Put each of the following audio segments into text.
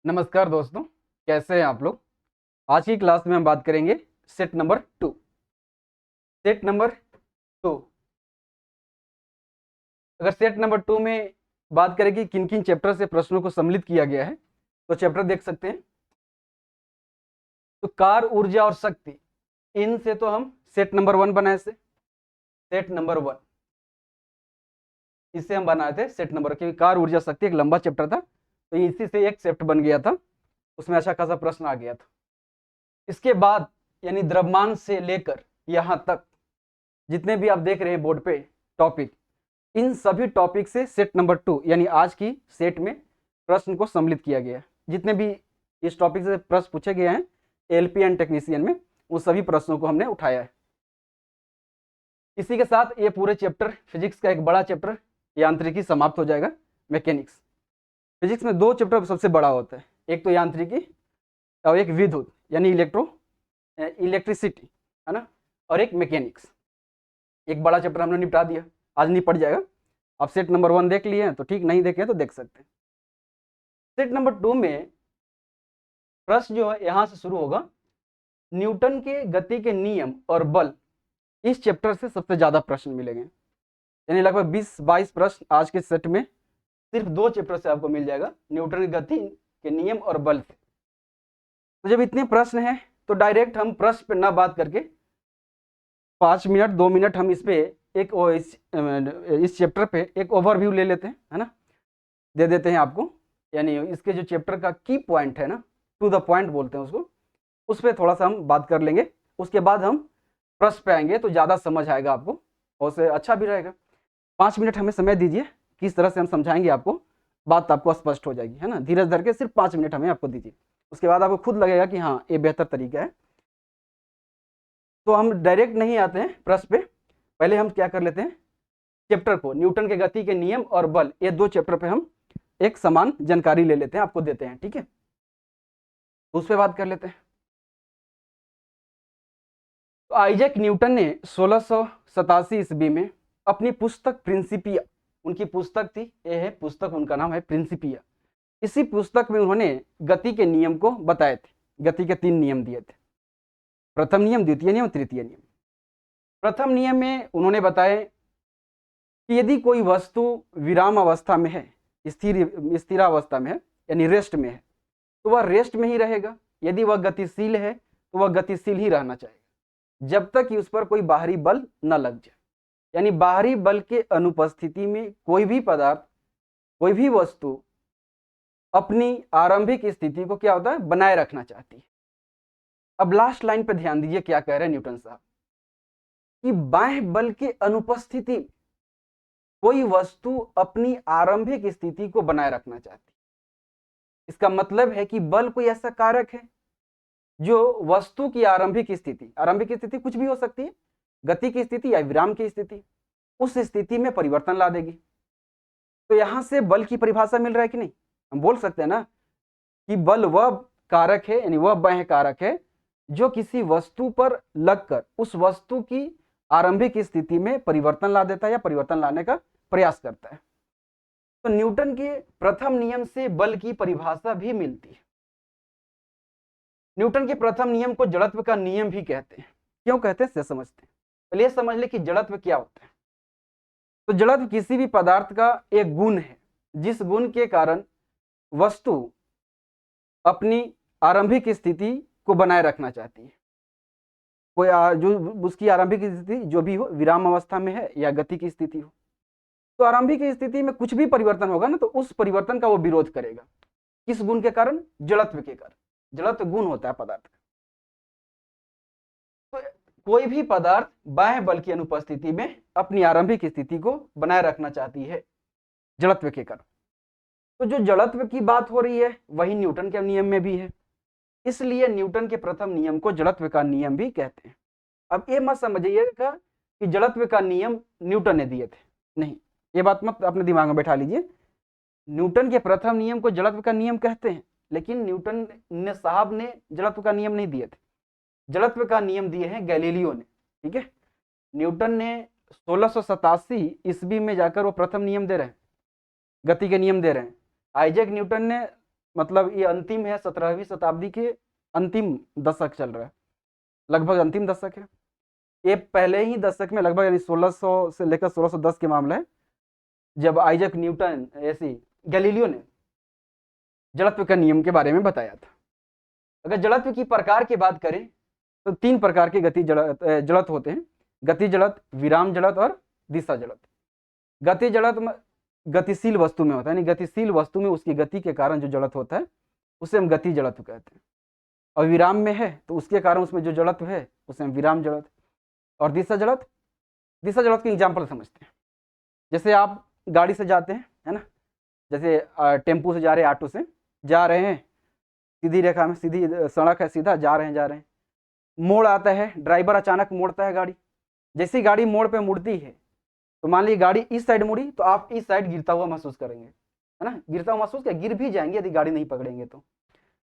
नमस्कार दोस्तों, कैसे हैं आप लोग। आज की क्लास में हम बात करेंगे सेट नंबर 2। सेट नंबर 2, अगर सेट नंबर 2 में बात करें कि किन किन चैप्टर से प्रश्नों को सम्मिलित किया गया है तो चैप्टर देख सकते हैं। तो कार, ऊर्जा और शक्ति, इनसे तो हम सेट नंबर 1 बनाए थे। सेट नंबर 1 इससे हम बनाए थे सेट नंबर, क्योंकि कार, ऊर्जा, शक्ति एक लंबा चैप्टर था तो इसी से एक सेट बन गया था, उसमें अच्छा खासा प्रश्न आ गया था। इसके बाद यानी द्रव्यमान से लेकर यहां तक जितने भी आप देख रहे हैं बोर्ड पे टॉपिक, इन सभी टॉपिक से सेट नंबर 2 यानी आज की सेट में प्रश्न को सम्मिलित किया गया है। जितने भी इस टॉपिक से प्रश्न पूछे गए हैं एलपी एंड टेक्नीशियन में, उन सभी प्रश्नों को हमने उठाया है। इसी के साथ ये पूरे चैप्टर फिजिक्स का एक बड़ा चैप्टर यांत्रिकी समाप्त हो जाएगा। मैकेनिक्स, फिजिक्स में दो चैप्टर सबसे बड़ा होता है, एक तो यांत्रिकी और एक विद्युत यानी इलेक्ट्रिसिटी, है ना, और एक मैकेनिक्स। एक बड़ा चैप्टर हमने निपटा दिया, आज निपट जाएगा। आप सेट नंबर 1 देख लिए हैं तो ठीक, नहीं देखे तो देख सकते हैं। सेट नंबर 2 में प्रश्न जो है यहां से शुरू होगा। न्यूटन के गति के नियम और बल, इस चैप्टर से सबसे ज्यादा प्रश्न मिलेंगे, यानी लगभग 20-22 प्रश्न आज के सेट में सिर्फ दो चैप्टर से आपको मिल जाएगा, न्यूटन की गति के नियम और बल से। तो जब इतने प्रश्न हैं तो डायरेक्ट हम प्रश्न पे ना बात करके 5 मिनट 2 मिनट हम इस पे इस चैप्टर पे एक ओवरव्यू ले लेते हैं, है ना, दे देते हैं आपको। यानी इसके जो चैप्टर का की पॉइंट है ना, टू द पॉइंट बोलते हैं उसको, उस पर थोड़ा सा हम बात कर लेंगे। उसके बाद हम प्रश्न पे आएंगे तो ज़्यादा समझ आएगा आपको और उससे अच्छा भी रहेगा। 5 मिनट हमें समय दीजिए, किस तरह से हम समझाएंगे आपको, बात आपको स्पष्ट हो जाएगी, है ना। धीरज धर के सिर्फ 5 मिनट हमें आपको दीजिए, उसके बाद आपको खुद लगेगा कि हाँ ये बेहतर तरीका है। तो हम डायरेक्ट नहीं आते हैं प्रश्न पे, पहले हम क्या कर लेते हैं, चैप्टर को न्यूटन के गति के नियम और बल, ये दो चैप्टर पे हम एक समान जानकारी ले लेते हैं, आपको देते हैं, ठीक है। उस पर बात कर लेते हैं। तो आइजैक न्यूटन ने 1687 ईस्वी में अपनी पुस्तक प्रिंसिपिया, उनकी पुस्तक थी, ये है पुस्तक, उनका नाम है प्रिंसिपिया। इसी पुस्तक में उन्होंने गति के नियम को बताए थे। गति के 3 नियम दिए थे, प्रथम नियम, द्वितीय नियम, तृतीय नियम। प्रथम नियम में उन्होंने बताया कि यदि कोई वस्तु विराम अवस्था में है, स्थिरावस्था में है यानी रेस्ट में है, तो वह रेस्ट में ही रहेगा। यदि वह गतिशील है तो वह गतिशील ही रहना चाहिए जब तक कि उस पर कोई बाहरी बल न लग जाए। यानी बाहरी बल के अनुपस्थिति में कोई भी पदार्थ, कोई भी वस्तु अपनी आरंभिक स्थिति को क्या होता है, बनाए रखना चाहती है। अब लास्ट लाइन पे ध्यान दीजिए क्या कह रहे हैं न्यूटन साहब, कि बाह्य बल के अनुपस्थिति में कोई वस्तु अपनी आरंभिक स्थिति को बनाए रखना चाहती है। इसका मतलब है कि बल कोई ऐसा कारक है जो वस्तु की आरंभिक स्थिति कुछ भी हो सकती है, गति की स्थिति या विराम की स्थिति, उस स्थिति में परिवर्तन ला देगी। तो यहां से बल की परिभाषा मिल रहा है कि नहीं, हम बोल सकते हैं ना कि बल वह कारक है, यानी वह बाह्य कारक है जो किसी वस्तु पर लगकर उस वस्तु की आरंभिक स्थिति में परिवर्तन ला देता है या परिवर्तन लाने का प्रयास करता है। तो न्यूटन के प्रथम नियम से बल की परिभाषा भी मिलती है। न्यूटन के प्रथम नियम को जड़त्व का नियम भी कहते हैं। क्यों कहते हैं से समझते हैं। पहले समझ ले कि जड़त्व क्या होता है। तो जड़त्व किसी भी पदार्थ का एक गुण है जिस गुण के कारण वस्तु अपनी आरंभिक स्थिति को बनाए रखना चाहती है। कोई जो उसकी आरंभिक स्थिति जो भी हो, विराम अवस्था में है या गति की स्थिति हो, तो आरंभिक स्थिति में कुछ भी परिवर्तन होगा ना, तो उस परिवर्तन का वो विरोध करेगा। किस गुण के कारण, जड़त्व के कारण। जड़त्व गुण होता है पदार्थ का। तो कोई भी पदार्थ बाह्य बल की अनुपस्थिति में अपनी आरंभिक स्थिति को बनाए रखना चाहती है जड़त्व के कारण। तो जो जड़त्व की बात हो रही है वही न्यूटन के नियम में भी है, इसलिए न्यूटन के प्रथम नियम को जड़त्व का नियम भी कहते हैं। अब ये मत समझिएगा कि जड़त्व का नियम न्यूटन ने दिए थे, नहीं, ये बात मत अपने दिमाग में बैठा लीजिए। न्यूटन के प्रथम नियम को जड़त्व का नियम कहते हैं, लेकिन न्यूटन ने साहब ने जड़त्व का नियम नहीं दिए थे। जड़त्व का नियम दिए हैं गैलीलियो ने, ठीक है। न्यूटन ने 1687 ईस्वी में जाकर वो प्रथम नियम दे रहे हैं, गति के नियम दे रहे हैं। आइजैक न्यूटन ने मतलब ये अंतिम है, 17वीं शताब्दी के अंतिम दशक चल रहा है, लगभग अंतिम दशक है। ये पहले ही दशक में लगभग यानी 1600 से लेकर 1610 के मामला है, जब आइजक न्यूटन ऐसी गैलीलियो ने जड़त्व का नियम के बारे में बताया था। अगर जड़त्व की प्रकार की बात करें तो 3 प्रकार के जड़त्व होते हैं, गति जड़त्व, विराम जड़त्व और दिशा जड़त्व। गति जड़त्व गतिशील वस्तु में होता है, यानी गतिशील वस्तु में उसकी गति के कारण जो जड़त्व होता है उसे हम गति जड़त्व कहते हैं। और विराम में है तो उसके कारण उसमें जो जड़त्व है उसे हम विराम जड़त्व। और दिशा जड़त्व, दिशा जड़त्व की एग्जाम्पल समझते हैं। जैसे आप गाड़ी से जाते हैं, है ना, जैसे टेम्पू से जा रहे हैं, ऑटो से जा रहे हैं, सीधी रेखा में, सीधी सड़क है, सीधा जा रहे हैं, मोड़ आता है, ड्राइवर अचानक मोड़ता है गाड़ी। जैसी गाड़ी मोड़ पे मुड़ती है तो मान लीजिए गाड़ी इस साइड मुड़ी तो आप इस साइड गिरता हुआ महसूस करेंगे, है ना, गिरता हुआ महसूस, क्या गिर भी जाएंगे यदि गाड़ी नहीं पकड़ेंगे तो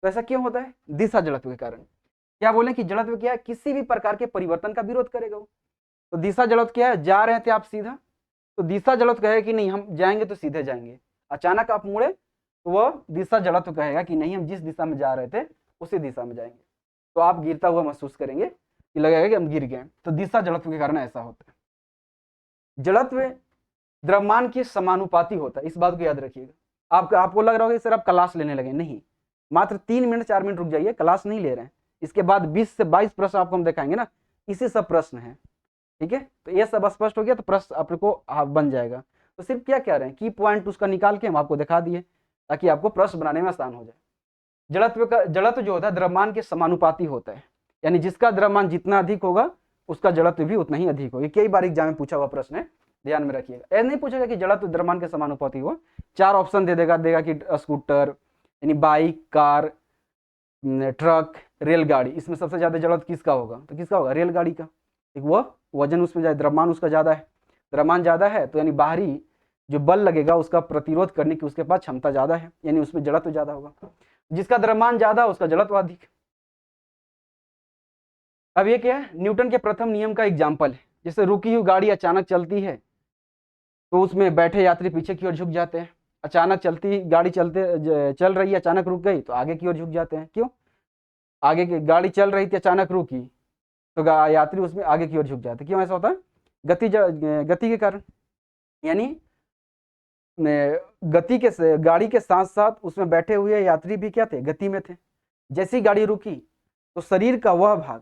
ऐसा क्यों होता है? दिशा जड़त्व के कारण। क्या बोले कि जड़त्व क्या है? किसी भी प्रकार के परिवर्तन का विरोध करेगा वो। तो दिशा जड़त्व क्या है? जा रहे थे आप सीधा, तो दिशा जड़त्व कहेगा कि नहीं हम जाएंगे तो सीधे जाएंगे। अचानक आप मुड़े तो वह दिशा जड़त्व कहेगा कि नहीं हम जिस दिशा में जा रहे थे उसी दिशा में जाएंगे, तो आप गिरता हुआ महसूस करेंगे कि लगेगा कि हम गिर गए। तो दिशा जड़त्व के कारण ऐसा होता है। जड़त्व द्रव्यमान के समानुपाती होता है, इस बात को याद रखिएगा। आपको लग रहा होगा सर आप क्लास लेने लगे, नहीं, मात्र 3 मिनट 4 मिनट रुक जाइए, क्लास नहीं ले रहे हैं। इसके बाद 20 से 22 प्रश्न आपको हम दिखाएंगे ना, इसी सब प्रश्न है, ठीक है। तो ये सब स्पष्ट हो गया तो प्रश्न आपको बन जाएगा। तो सिर्फ क्या कह रहे हैं, की पॉइंट उसका निकाल के हम आपको दिखा दिए ताकि आपको प्रश्न बनाने में आसान हो जाए। जड़त्व जो होता है द्रव्यमान के समानुपाती होता है, यानी जिसका द्रव्यमान जितना अधिक होगा उसका जड़त्व भी उतना ही अधिक होगा। कई बार एग्जाम में पूछा हुआ प्रश्न है, ध्यान में रखिएगा। ऐसा नहीं पूछेगा कि जड़त्व द्रव्यमान के समानुपाती हो, 4 ऑप्शन दे देगा कि स्कूटर यानी बाइक, कार, ट्रक, रेलगाड़ी, इसमें सबसे ज्यादा जड़त्व किसका होगा? तो किसका होगा? रेलगाड़ी का। वह वजन उसमें ज्यादा, द्रव्यमान उसका ज्यादा है, द्रव्यमान ज्यादा है तो यानी बाहरी जो बल लगेगा उसका प्रतिरोध करने की उसके पास क्षमता ज्यादा है, यानी उसमें जड़त्व ज्यादा होगा। जिसका द्रव्यमान ज्यादा उसका जड़त्व अधिक। अब ये क्या है? न्यूटन के प्रथम नियम का एग्जाम्पल है। जैसे रुकी हुई गाड़ी अचानक चलती है तो उसमें बैठे यात्री पीछे की ओर झुक जाते हैं। अचानक गाड़ी चल रही है, अचानक रुक गई तो आगे की ओर झुक जाते हैं। क्यों? आगे की गाड़ी चल रही थी, अचानक रुकी तो यात्री उसमें आगे की ओर झुक जाते हैं। क्यों ऐसा होता है? गति के कारण। यानी गाड़ी के साथ साथ उसमें बैठे हुए यात्री भी क्या थे? गति में थे। जैसी गाड़ी रुकी तो शरीर का वह भाग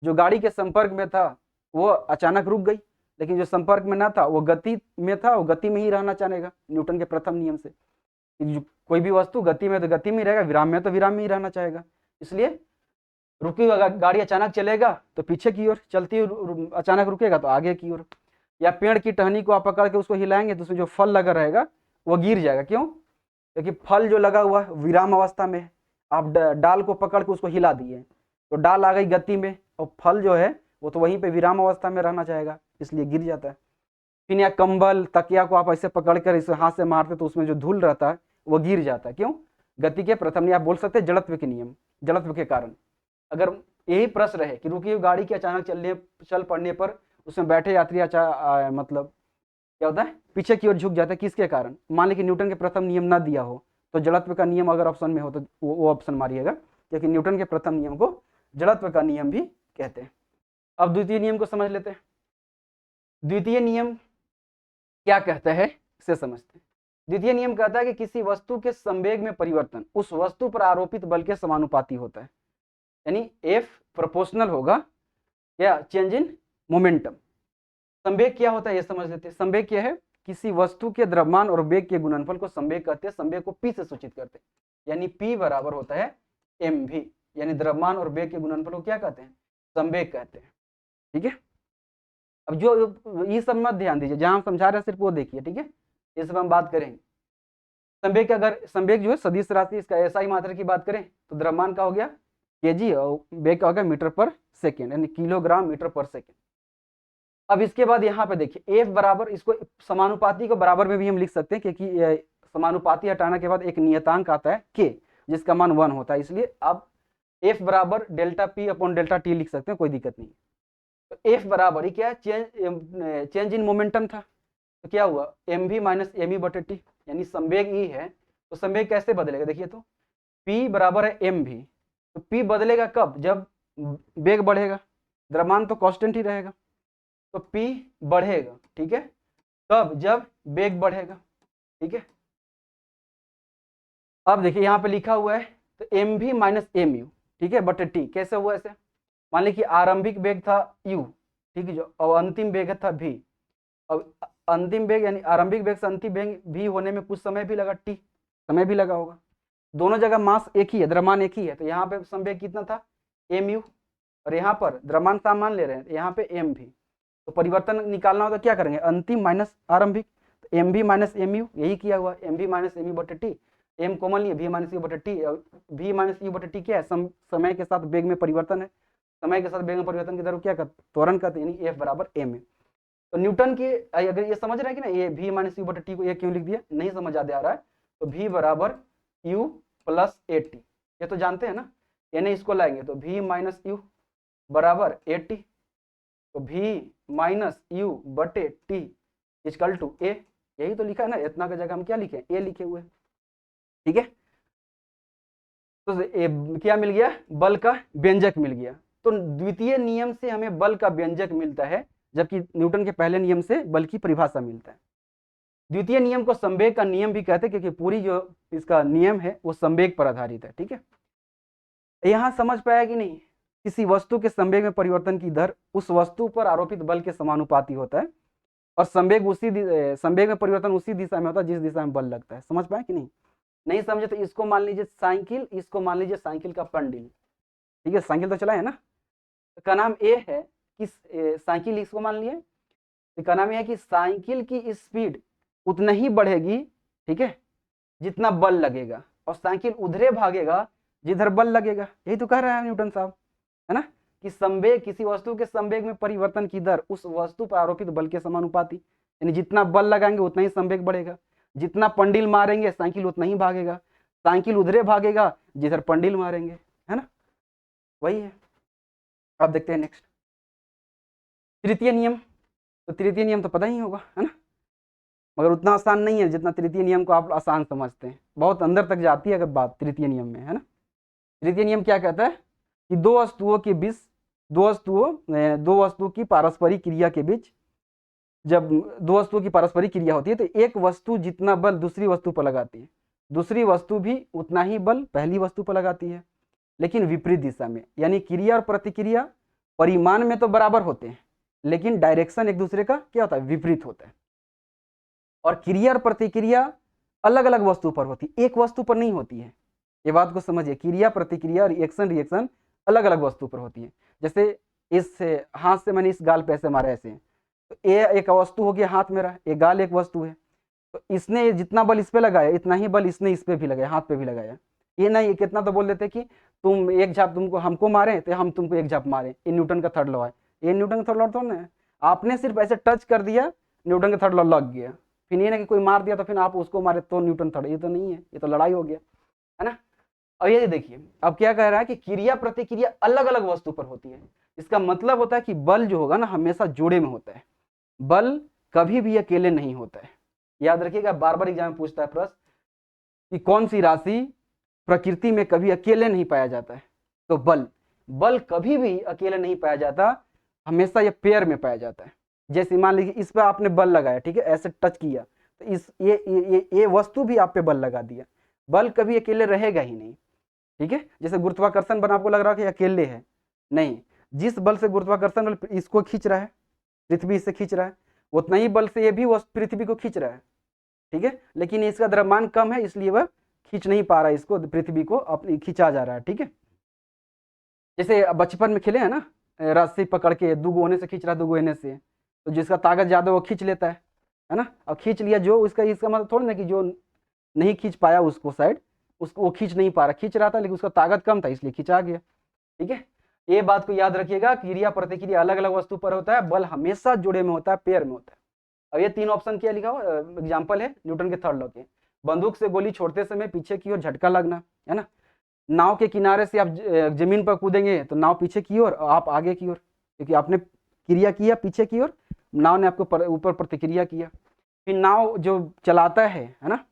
जो गाड़ी के संपर्क में था वो अचानक रुक गई, लेकिन जो संपर्क में ना था वो गति में था, वो गति में ही रहना चाहेगा न्यूटन के प्रथम नियम से। कोई भी वस्तु गति में तो गति में रहेगा, विराम में तो विराम में ही रहना चाहेगा। इसलिए रुकी हुई गाड़ी अचानक चलेगा तो पीछे की ओर, चलती अचानक रुकेगा तो आगे की ओर। या पेड़ की टहनी को आप पकड़ के उसको हिलाएंगे तो उसमें जो फल लगा रहेगा वो गिर जाएगा। क्यों? क्योंकि फल जो लगा हुआ है विराम अवस्था में है, आप डाल को पकड़ के उसको हिला दिए तो डाल आ गई गति में, और फल जो है वो तो वहीं पे विराम अवस्था में रहना चाहेगा, इसलिए गिर जाता है। फिर या कंबल, तकिया को आप ऐसे पकड़ कर इसे हाथ से मारते तो उसमें जो धूल रहता है वो गिर जाता है। क्यों? गति के प्रथम नियम, आप बोल सकते हैं जड़त्व के नियम, जड़त्व के कारण। अगर यही प्रश्न रहे कि रुकी हुई गाड़ी के अचानक चल पड़ने पर उसमें बैठे यात्री मतलब क्या होता है? पीछे की ओर झुक जाता है। किसके कारण? मान लीजिए कि न्यूटन के प्रथम नियम ना दिया हो तो जड़त्व का नियम अगर ऑप्शन में हो तो वो ऑप्शन मारिएगा, क्योंकि न्यूटन के प्रथम नियम को जड़त्व का नियम भी कहते हैं। अब द्वितीय नियम को समझ लेते हैं। द्वितीय नियम क्या कहता है इसे समझते हैं। द्वितीय नियम कहता है कि किसी वस्तु के संवेग में परिवर्तन उस वस्तु पर आरोपित बल के समानुपाती होता है, यानी F प्रोपोर्शनल होगा या चेंज इन मोमेंटम। संवेग क्या होता है ये समझ लेते हैं। संवेग क्या है? किसी वस्तु के द्रव्यमान और वेग के गुणनफल को संवेग कहते हैं। संवेग को P से सूचित करते हैं, यानी P बराबर होता है mv, यानी द्रव्यमान और वेग के गुणनफल को क्या कहते हैं? संवेग कहते हैं। ठीक है। अब जो ये सब मत ध्यान दीजिए, जहां हम समझा रहे हैं सिर्फ वो देखिए, ठीक है। ये सब हम बात करेंगे। संवेग अगर संवेग जो है सदिश राशि, इसका एसआई मात्रा की बात करें तो द्रव्यमान का हो गया केजी और वेग का हो गया मीटर पर सेकेंड, यानी किलोग्राम मीटर पर सेकेंड। अब इसके बाद यहाँ पे देखिए F बराबर, इसको समानुपाती को बराबर में भी हम लिख सकते हैं, क्योंकि समानुपाती हटाने के बाद एक नियतांक आता है K जिसका मान 1 होता है, इसलिए आप F बराबर delta P upon delta T लिख सकते हैं, कोई दिक्कत नहीं। तो F बराबर ही क्या है? चेंज इन मोमेंटम था, तो क्या हुआ? mv माइनस me बटे टी, यानी संवेग E है तो संवेग कैसे बदलेगा? देखिए तो P बराबर है एम भी, तो P बदलेगा कब? जब वेग बढ़ेगा, द्रव्यमान तो कांस्टेंट ही रहेगा, तो P बढ़ेगा, ठीक है। कब? जब वेग बढ़ेगा, ठीक है। अब देखिए यहाँ पे लिखा हुआ है तो एम भी माइनस एम यू, ठीक है, बटे टी। कैसे हुआ ऐसे? मान ली कि आरंभिक वेग था u, ठीक है, जो और अंतिम वेग था v। अब अंतिम वेग यानी आरंभिक वेग से अंतिम वेग v होने में कुछ समय भी लगा, t समय भी लगा होगा। दोनों जगह मास एक ही है, द्रव्यमान एक ही है, तो यहाँ पे संवेग कितना था? mu, और यहाँ पर द्रव्यमान सामान ले रहे हैं, यहाँ पे m भी। तो परिवर्तन निकालना हो तो क्या करेंगे? अंतिम माइनस आरंभिक, तो एम भी माइनस एम यू, यही किया हुआ, एम भी माइनस एम यू बटे टी। एम कॉमन लिए, वी माइनस यू बटे टी, वी माइनस यू बटे टी क्या है? समय के साथ वेग में परिवर्तन है, समय के साथ वेग में परिवर्तन की दर को क्या कहते? त्वरण कहते हैं, यानी एफ बराबर एम है। तो न्यूटन की अगर ये समझ रहे हैं कि ना, ये वी माइनस यू बटे टी को ये क्यों लिख दिया? नहीं समझ आ रहा है तो वी बराबर यू प्लस ए टी, ये तो जानते हैं ना, यानी इसको लाएंगे तो वी माइनस यू बराबर ए टी, तो v माइनस यू बटे टी इजकल टू ए, यही तो लिखा है ना। इतना की जगह हम क्या लिखे? ए लिखे हुए, ठीक है। तो क्या मिल गया? बल का व्यंजक मिल गया। तो द्वितीय नियम से हमें बल का व्यंजक मिलता है, जबकि न्यूटन के पहले नियम से बल की परिभाषा मिलता है। द्वितीय नियम को संवेग का नियम भी कहते हैं, क्योंकि पूरी जो इसका नियम है वो संवेग पर आधारित है, ठीक है। यहां समझ पाया कि नहीं? किसी वस्तु के संवेग में परिवर्तन की दर उस वस्तु पर आरोपित बल के समानुपाती होता है, और संवेग में परिवर्तन उसी दिशा में होता है जिस दिशा में बल लगता है। समझ पाए कि नहीं? नहीं समझे तो इसको मान लीजिए साइकिल, इसको मान लीजिए साइकिल का पंडिल, ठीक है, साइकिल तो चला है ना, तो का नाम ए है कि साइकिल, इसको मान लिए, तो का नाम यह है कि साइकिल की स्पीड उतना ही बढ़ेगी, ठीक है, जितना बल लगेगा, और साइकिल उधरे भागेगा जिधर बल लगेगा। यही तो कह रहा है न्यूटन साहब, है ना, कि संवेग, किसी वस्तु के संवेग में परिवर्तन की दर उस वस्तु पर आरोपित बल के समानुपाती, यानी जितना बल लगाएंगे उतना ही संवेग बढ़ेगा, जितना पंडिल मारेंगे साइकिल उतना ही भागेगा, साइकिल उधरे भागेगा जिधर पंडिल मारेंगे, है ना, वही है। अब देखते हैं नेक्स्ट तृतीय नियम। तो तृतीय नियम तो पता ही होगा, है ना, मगर उतना आसान नहीं है जितना तृतीय नियम को आप आसान समझते हैं, बहुत अंदर तक जाती है अगर बात तृतीय नियम में, है ना। तृतीय नियम क्या कहता है कि दो वस्तुओं की पारस्परिक क्रिया के बीच, जब दो वस्तुओं की पारस्परिक क्रिया होती है तो एक वस्तु जितना बल दूसरी वस्तु पर लगाती है, दूसरी वस्तु भी उतना ही बल पहली वस्तु पर लगाती है, लेकिन विपरीत दिशा में। यानी क्रिया और प्रतिक्रिया परिमाण में तो बराबर होते हैं, लेकिन डायरेक्शन एक दूसरे का क्या होता है? विपरीत होता है। और क्रिया और प्रतिक्रिया अलग अलग वस्तु पर होती है, एक वस्तु पर नहीं होती है। ये बात को समझिए, क्रिया प्रतिक्रिया रिएक्शन अलग अलग वस्तु पर होती है। जैसे इस हाथ से मैंने इस गाल पे ऐसे मारा ऐसे, तो ये एक वस्तु हो गया हाथ मेरा, ये गाल एक वस्तु है, तो इसने जितना बल इस पे लगाया इतना ही बल इसने इस पे भी लगाया, हाथ पे भी लगाया। ये नहीं, कितना तो बोल देते कि तुम एक झाप हमको मारे तो हम तुमको एक झाप मारे, ये न्यूटन का थर्ड लॉ है। ये न्यूटन का थर्ड लॉ थोड़ा है, आपने सिर्फ ऐसे टच कर दिया न्यूटन का थर्ड लॉ लग गया। फिर ये ना कि कोई मार दिया तो फिर आप उसको मारे तो न्यूटन थर्ड, ये तो नहीं है, ये तो लड़ाई हो गया, है ना। और ये देखिए अब क्या कह रहा है कि क्रिया प्रतिक्रिया अलग अलग वस्तु पर होती है। इसका मतलब होता है कि बल जो होगा ना हमेशा जोड़े में होता है, बल कभी भी अकेले नहीं होता है। याद रखिएगा, बार बार एग्जाम में पूछता है प्रश्न कि कौन सी राशि प्रकृति में कभी अकेले नहीं पाया जाता है, तो बल कभी भी अकेले नहीं पाया जाता, हमेशा ये पेयर में पाया जाता है। जैसे मान लीजिए इस पर आपने बल लगाया, ठीक है, ऐसे टच किया तो इस ये वस्तु भी आप पे बल लगा दिया, बल कभी अकेले रहेगा ही नहीं, ठीक है। जैसे गुरुत्वाकर्षण बल आपको लग रहा है कि अकेले है, नहीं, जिस बल से गुरुत्वाकर्षण बल इसको खींच रहा है, पृथ्वी इससे खींच रहा है, उतना ही बल से ये भी पृथ्वी को खींच रहा है, ठीक है, लेकिन इसका द्रव्यमान कम है इसलिए वह खींच नहीं पा रहा है, इसको पृथ्वी को अपनी खींचा जा रहा है, ठीक है। जैसे बचपन में खेले है ना, रस्सी पकड़ के दूगो होने से खींच रहा है, दूगो होने से, तो जिसका ताकत ज्यादा वो खींच लेता है ना, और खींच लिया जो इसका मतलब थोड़ा ना कि जो नहीं खींच पाया उसको साइड, उसको वो खींच नहीं पा रहा, खींच रहा था लेकिन उसका ताकत कम था इसलिए खींचा गया, ठीक है। ये बात को याद रखिएगा, क्रिया प्रतिक्रिया अलग अलग वस्तु पर होता है, बल हमेशा जुड़े में होता है, पेयर में होता है। अब ये तीन ऑप्शन क्या लिखा हुआ एग्जाम्पल है न्यूटन के थर्ड लॉ के। बंदूक से गोली छोड़ते समय पीछे की ओर झटका लगना, है ना। नाव के किनारे से आप जमीन पर कूदेंगे तो नाव पीछे की ओर, आप आगे की ओर, क्योंकि आपने क्रिया किया पीछे की ओर, नाव ने आपको ऊपर प्रतिक्रिया किया। फिर नाव जो चलाता है ना,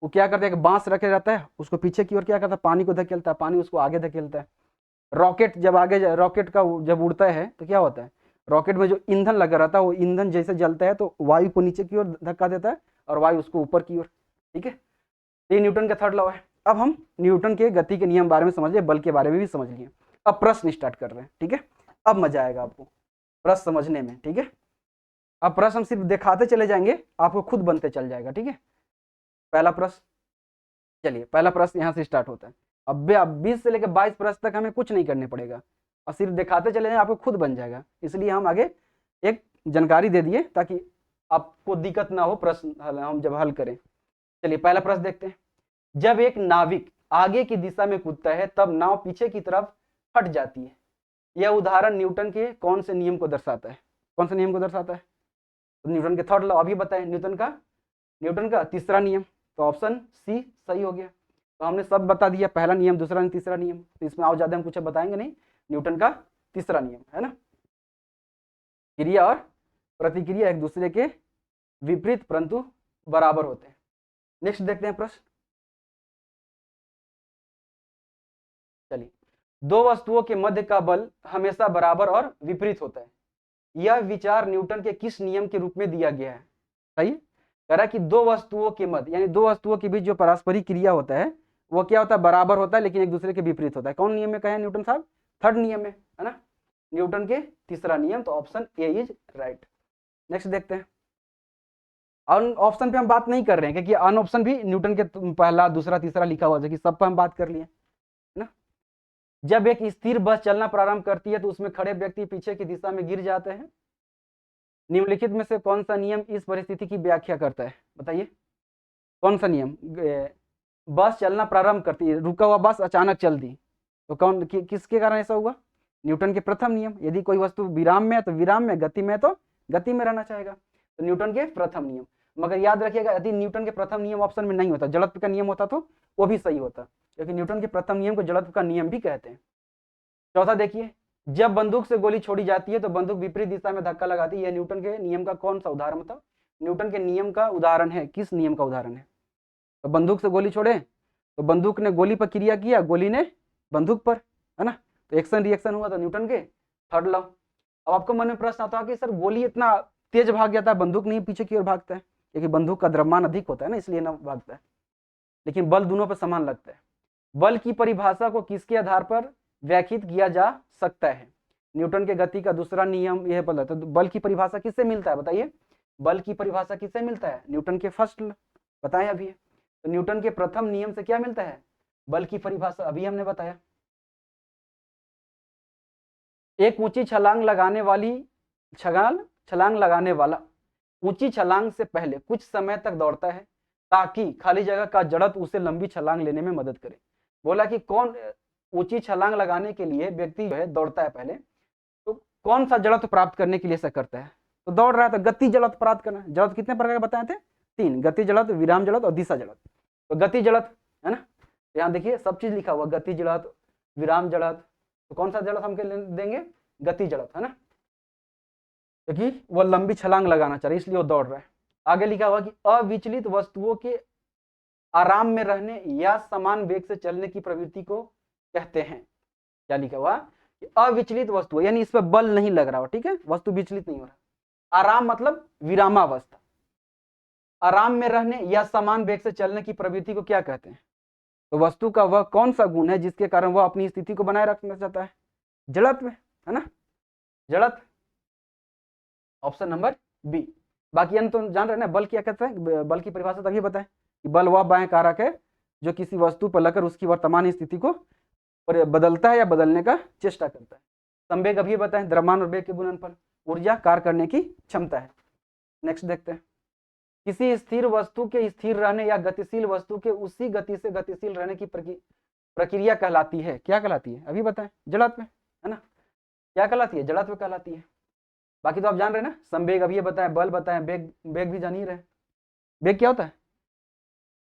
वो क्या करता है कि बांस रखे रहता है, उसको पीछे की ओर क्या करता है, पानी को धकेलता है, पानी उसको आगे धकेलता है। रॉकेट जब रॉकेट का जब उड़ता है तो क्या होता है, रॉकेट में जो ईंधन लगा रहता है वो ईंधन जैसे जलता है तो वायु को नीचे की ओर धक्का देता है और वायु उसको ऊपर की ओर। ठीक है, ये न्यूटन का थर्ड लॉ है। अब हम न्यूटन के गति के नियम बारे में समझ लिए, बल के बारे में भी समझ लिए। अब प्रश्न स्टार्ट कर रहे हैं। ठीक है, अब मजा आएगा आपको प्रश्न समझने में। ठीक है, अब प्रश्न हम सिर्फ दिखाते चले जाएंगे, आपको खुद बनते चल जाएगा। ठीक है, पहला प्रश्न, चलिए पहला प्रश्न यहाँ से स्टार्ट होता है। अब 20 से लेकर 22 प्रश्न तक हमें कुछ नहीं करने पड़ेगा और सिर्फ दिखाते चले जाएं, आपको खुद बन जाएगा। इसलिए हम आगे एक जानकारी दे दिए ताकि आपको दिक्कत ना हो प्रश्न हम जब हल करें। चलिए पहला प्रश्न देखते हैं। जब एक नाविक आगे की दिशा में कूदता है तब नाव पीछे की तरफ हट जाती है। यह उदाहरण न्यूटन के कौन से नियम को दर्शाता है? कौन से नियम को दर्शाता है? तो न्यूटन के थर्ड लॉ अभी बताएं, न्यूटन का तीसरा नियम। तो ऑप्शन सी सही हो गया। तो हमने सब बता दिया, पहला नियम, दूसरा नियम, तीसरा नियम। तो इसमें और ज्यादा हम कुछ बताएंगे नहीं, न्यूटन का तीसरा नियम है ना। क्रिया और प्रतिक्रिया एक दूसरे के विपरीत परंतु बराबर होते हैं। नेक्स्ट देखते हैं प्रश्न। चलिए, दो वस्तुओं के मध्य का बल हमेशा बराबर और विपरीत होता है। यह विचार न्यूटन के किस नियम के रूप में दिया गया है? सही कह रहा है कि दो वस्तुओं के मध्य यानी दो वस्तुओं के बीच जो पारस्परिक क्रिया होता है वो क्या होता है, बराबर होता है लेकिन एक दूसरे के विपरीत होता है। कौन नियम में कहे न्यूटन साहब? थर्ड नियम में, है ना, न्यूटन के तीसरा नियम। तो option A is right. Next देखते हैं। अन ऑप्शन पे हम बात नहीं कर रहे हैं क्योंकि अन ऑप्शन भी न्यूटन के पहला, दूसरा, तीसरा लिखा हुआ है कि सब पर हम बात कर लिए, है ना। जब एक स्थिर बस चलना प्रारंभ करती है तो उसमें खड़े व्यक्ति पीछे की दिशा में गिर जाते हैं। निम्नलिखित में से कौन सा नियम इस परिस्थिति की व्याख्या करता है? बताइए कौन सा नियम? बस चलना प्रारंभ करती है, रुका हुआ बस अचानक चल दी तो कौन किसके कारण ऐसा हुआ? न्यूटन के प्रथम नियम। यदि कोई वस्तु विराम में है तो विराम में, गति में तो गति में रहना चाहेगा। तो न्यूटन के प्रथम नियम। मगर याद रखिएगा यदि न्यूटन के प्रथम नियम ऑप्शन में नहीं होता, जड़त्व का नियम होता तो वो भी सही होता, क्योंकि न्यूटन के प्रथम नियम को जड़त्व का नियम भी कहते हैं। चौथा देखिए, जब बंदूक से गोली छोड़ी जाती है तो बंदूक विपरीत दिशा में धक्का लगाती है। यह न्यूटन के नियम का कौन सा उदाहरण? मतलब न्यूटन के नियम का उदाहरण है, किस नियम का उदाहरण है? तो बंदूक से गोली छोड़े तो बंदूक ने गोली पर क्रिया किया, गोली ने बंदूक पर, है ना, तो एक्शन रिएक्शन हुआ। तो न्यूटन के थर्ड लॉ। अब आपको मन में प्रश्न आता है कि सर गोली इतना तेज भाग जाता है, बंदूक नहीं पीछे की ओर भागता है, क्योंकि बंदूक का द्रव्यमान अधिक होता है ना, इसलिए ना भागता है, लेकिन बल दोनों पर समान लगता है। बल की परिभाषा को किसके आधार पर व्याख्यात किया जा सकता है? न्यूटन के गति का दूसरा नियम यह बल है। तो बल की परिभाषा किससे मिलता है? बताइए, बल की परिभाषा किससे मिलता है? न्यूटन के फर्स्ट बताया अभी। तो न्यूटन के प्रथम नियम से क्या मिलता है? बल की परिभाषा अभी हमने बताया। एक ऊंची छलांग लगाने वाला ऊंची छलांग से पहले कुछ समय तक दौड़ता है ताकि खाली जगह का जड़त्व उसे लंबी छलांग लेने में मदद करे। बोला कि कौन ऊंची छलांग लगाने के लिए व्यक्ति जो है दौड़ता है पहले, तो कौन सा जड़त्व प्राप्त करने के लिए ऐसा करता है? तो दौड़ रहा है तो गति जड़त्व प्राप्त करना। जड़त्व कितने प्रकार के बताए थे? 3, गति जड़त्व, विराम जड़त्व और दिशा जड़त्व। तो गति जड़त्व, है ना, यहाँ देखिए सब चीज लिखा हुआ, गति जड़त्व, विराम जड़त्व। तो कौन सा जड़त्व हमको देंगे? गति जड़त्व, है ना, क्योंकि वह लंबी छलांग लगाना चाह रही इसलिए वो दौड़ रहा है। आगे लिखा हुआ कि अविचलित वस्तुओं के आराम में रहने या समान वेग से चलने की प्रवृत्ति को कहते हैं। क्या लिखा हुआ? कि अविचलित वस्तु यानी इस पर बल नहीं लग रहा हो, ठीक है, वस्तु विचलित नहीं हो रहा। आराम मतलब विरामावस्था। आराम में रहने या समान वेग से चलने की प्रवृत्ति को क्या कहते हैं? तो वस्तु का वह कौन सा गुण है जिसके कारण वह अपनी स्थिति को बनाए रखना चाहता है? जड़त्व, है ना, जड़त्व। Option number B. बाकी अन्य तो जान रहे ना, बल क्या कहते हैं? बल की परिभाषा तभी बताएं कि बल वह बाह्य कारक है जो किसी वस्तु पर लगकर उसकी वर्तमान स्थिति को बदलता है या बदलने का चेष्टा करता है। संवेग अभी बताएं, द्रव्यमान और वेग के गुणनफल, ऊर्जा, कार्य करने की क्षमता है। नेक्स्ट देखते हैं। किसी स्थिर वस्तु के स्थिर रहने या गतिशील वस्तु के उसी गति से गतिशील रहने की प्रक्रिया कहलाती है। क्या कहलाती है? अभी बताएं, जड़त्व, है ना, क्या कहलाती है? जड़त्व कहलाती है। बाकी तो आप जान रहे ना, संवेग अभी बताएं, बल बताएं, वेग भी जान ही रहे। वेग क्या होता है?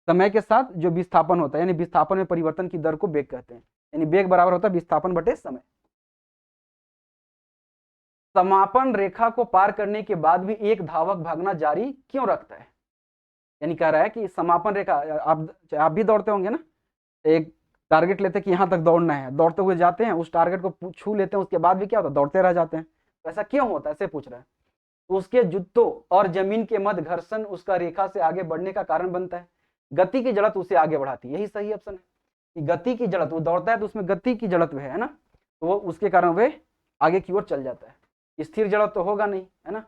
समय के साथ जो विस्थापन होता है, यानी विस्थापन में परिवर्तन की दर को वेग कहते हैं, यानी वेग बराबर होता है विस्थापन बटे समय। समापन रेखा को पार करने के बाद भी एक धावक भागना जारी क्यों रखता है? यानी कह रहा है कि समापन रेखा, आप भी दौड़ते होंगे ना, एक टारगेट लेते हैं कि यहाँ तक दौड़ना है, दौड़ते हुए जाते हैं, उस टारगेट को छू लेते हैं, उसके बाद भी क्या होता है, दौड़ते रह जाते हैं। तो ऐसा क्यों होता है, ऐसे पूछ रहा है। तो उसके जूतों और जमीन के मध्य घर्षण उसका रेखा से आगे बढ़ने का कारण बनता है। गति की जड़त्व उसे आगे बढ़ाती है, यही सही ऑप्शन है कि गति की जड़त्व, वो दौड़ता है तो उसमें गति की जड़त्व है ना, तो वो उसके कारण वे आगे की ओर चल जाता है। स्थिर जड़त्व तो होगा नहीं, है ना।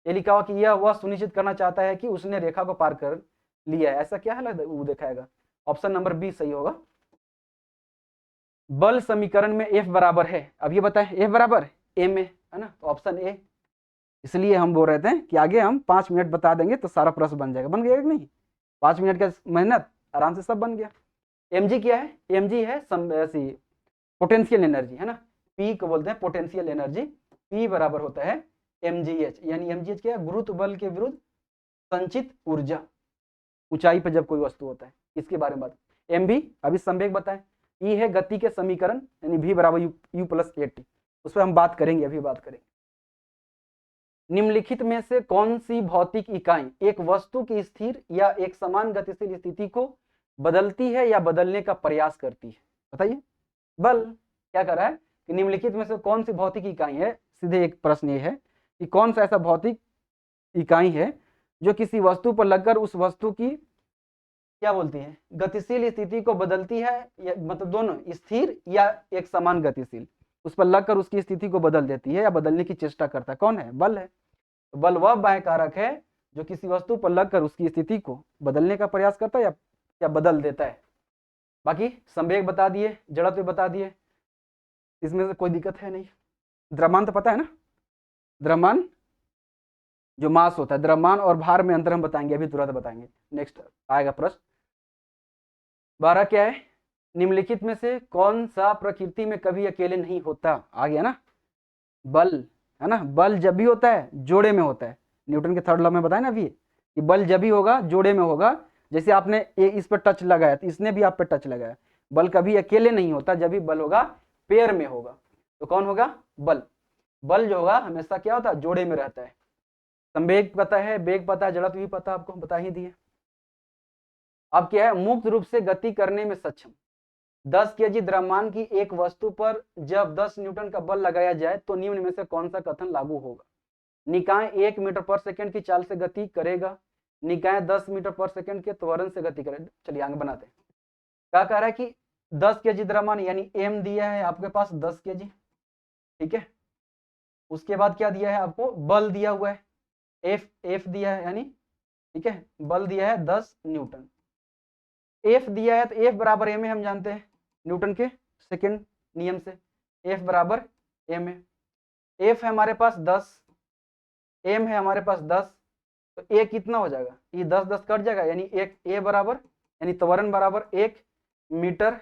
ये लिखा हुआ कि यह वह सुनिश्चित करना चाहता है कि उसने रेखा को पार कर लिया है, ऐसा क्या है, वो दिखाएगा। ऑप्शन नंबर बी सही होगा। बल समीकरण में F बराबर है, अब ये बताएं F बराबर m है ना, तो ऑप्शन ए। इसलिए हम बोल रहे थे कि आगे हम 5 मिनट बता देंगे तो सारा प्रश्न बन जाएगा। बन गया कि नहीं, 5 मिनट का मेहनत आराम से सब बन गया। mg क्या है, mg है पोटेंशियल एनर्जी, है ना, P को बोलते हैं पोटेंशियल एनर्जी। P बराबर होता है mgh, यानी mgh क्या है, गुरुत्व बल के विरुद्ध संचित ऊर्जा, ऊंचाई पर जब कोई वस्तु होता है, इसके बारे में बात। mv अभी संवेग बताएं, E है गति के समीकरण, यानी v बराबर u प्लस at, उस पर हम बात करेंगे, अभी बात करेंगे। निम्नलिखित में से कौन सी भौतिक इकाई एक वस्तु की स्थिर या एक समान गतिशील स्थिति को बदलती है या बदलने का प्रयास करती है, बताइए। बल क्या कर रहा है कि निम्नलिखित में से कौन सी भौतिक इकाई है, सीधे एक प्रश्न ये है कि कौन सा ऐसा भौतिक इकाई है जो किसी वस्तु पर लगकर उस वस्तु की क्या बोलती है, गतिशील स्थिति को बदलती है, या मतलब दोनों स्थिर या एक समान गतिशील, उस पर लगकर उसकी स्थिति को बदल देती है या बदलने की चेष्टा करता है, कौन है, बल है। तो बल वह बाह्य कारक है जो किसी वस्तु पर लगकर उसकी स्थिति को बदलने का प्रयास करता है या बदल देता है। बाकी संवेग बता दिए, जड़त्व बता दिए, इसमें से कोई दिक्कत है नहीं। द्रव्यमान तो पता है ना, द्रव्यमान जो मास होता है, द्रव्यमान और भार में अंतर हम बताएंगे, अभी तुरंत बताएंगे। नेक्स्ट आएगा प्रश्न 12 क्या है, निम्नलिखित में से कौन सा प्रकृति में कभी अकेले नहीं होता, आ गया ना, बल, है ना। बल जब भी होता है जोड़े में होता है, न्यूटन के थर्ड लॉ में बताया ना अभी कि बल जब भी होगा जोड़े में होगा। जैसे आपने इस पर टच लगाया तो इसने भी आप पर टच लगाया, बल कभी अकेले नहीं होता, जब भी बल होगा पेयर में होगा। तो कौन होगा, बल। बल जो होगा हमेशा क्या होता है, जोड़े में रहता है। संवेग पता है, वेग पता है, जड़त्व भी पता, आपको बता ही दिए। अब क्या है, मुक्त रूप से गति करने में सक्षम 10 केजी द्रव्यमान की एक वस्तु पर जब 10 न्यूटन का बल लगाया जाए तो निम्न में से कौन सा कथन लागू होगा। निकाय 1 मीटर पर सेकंड की चाल से गति करेगा, निकाय 10 मीटर पर सेकंड के त्वरण से गति करेगा। चलिए आगे बनाते हैं। क्या कह रहा है कि 10 केजी द्रव्यमान यानी m दिया है आपके पास 10 केजी, ठीक है। उसके बाद क्या दिया है आपको, बल दिया हुआ है, F दिया है, यानी ठीक है, बल दिया है 10 न्यूटन। F दिया है तो F बराबर m है, हम जानते हैं न्यूटन के सेकंड नियम से, F बराबर m है। F है हमारे पास 10, m है हमारे पास 10, तो a कितना हो जाएगा, ये 10 कट जाएगा, यानी एक a बराबर यानी त्वरण बराबर 1 मीटर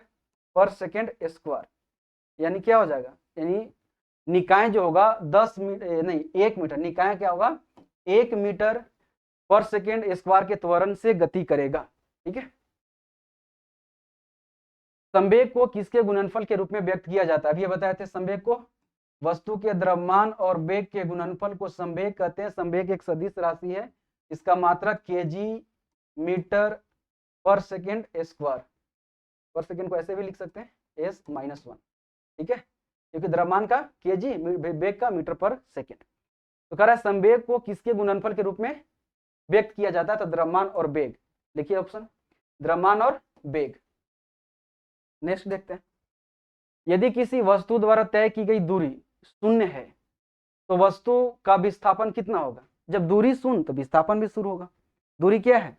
पर सेकंड स्क्वायर, यानी क्या हो जाएगा, यानी निकाय जो होगा 10 मीटर नहीं 1 मीटर, निकाय क्या होगा 1 मीटर पर सेकंड स्क्वायर के त्वरण से गति करेगा, ठीक है। संवेग को किसके गुणनफल के रूप में व्यक्त किया जाता है, अभी ये बताए थे संवेग को, वस्तु के द्रव्यमान और वेग के गुणनफल को संवेग कहते हैं। संवेग एक सदिश राशि है, इसका मात्रक केजी मीटर पर सेकंड स्क्वायर, पर सेकंड को ऐसे भी लिख सकते हैं s-1, ठीक है, क्योंकि द्रव्यमान का केजी, वेग का मीटर पर सेकंड। तो कह रहा है संवेग को किसके गुणनफल के रूप में व्यक्त किया जाता है, तो द्रव्यमान और वेग, लिखिए ऑप्शन द्रव्यमान और वेग। नेक्स्ट देखते हैं, यदि किसी वस्तु द्वारा तय की गई दूरी शून्य है तो वस्तु का विस्थापन कितना होगा, जब दूरी शून्य तो विस्थापन भी शुरू होगा। दूरी क्या है,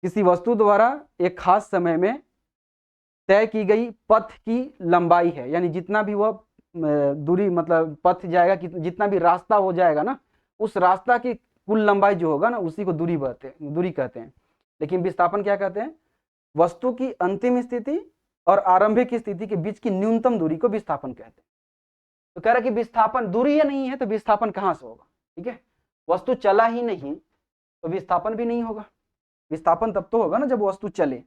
किसी वस्तु द्वारा एक खास समय में तय की गई पथ की लंबाई है, यानी जितना भी वह दूरी मतलब पथ जाएगा, जितना भी रास्ता हो जाएगा ना, उस रास्ता की कुल लंबाई जो होगा ना उसी को दूरी कहते हैं। लेकिन विस्थापन क्या कहते हैं, वस्तु की अंतिम स्थिति और आरंभिक स्थिति के बीच की न्यूनतम दूरी को विस्थापन कहते हैं। तो कह रहा है कि विस्थापन दूरी नहीं है तो विस्थापन कहां से होगा, ठीक है, वस्तु चला ही नहीं तो विस्थापन भी नहीं होगा। विस्थापन तब तो होगा ना जब वस्तु चले,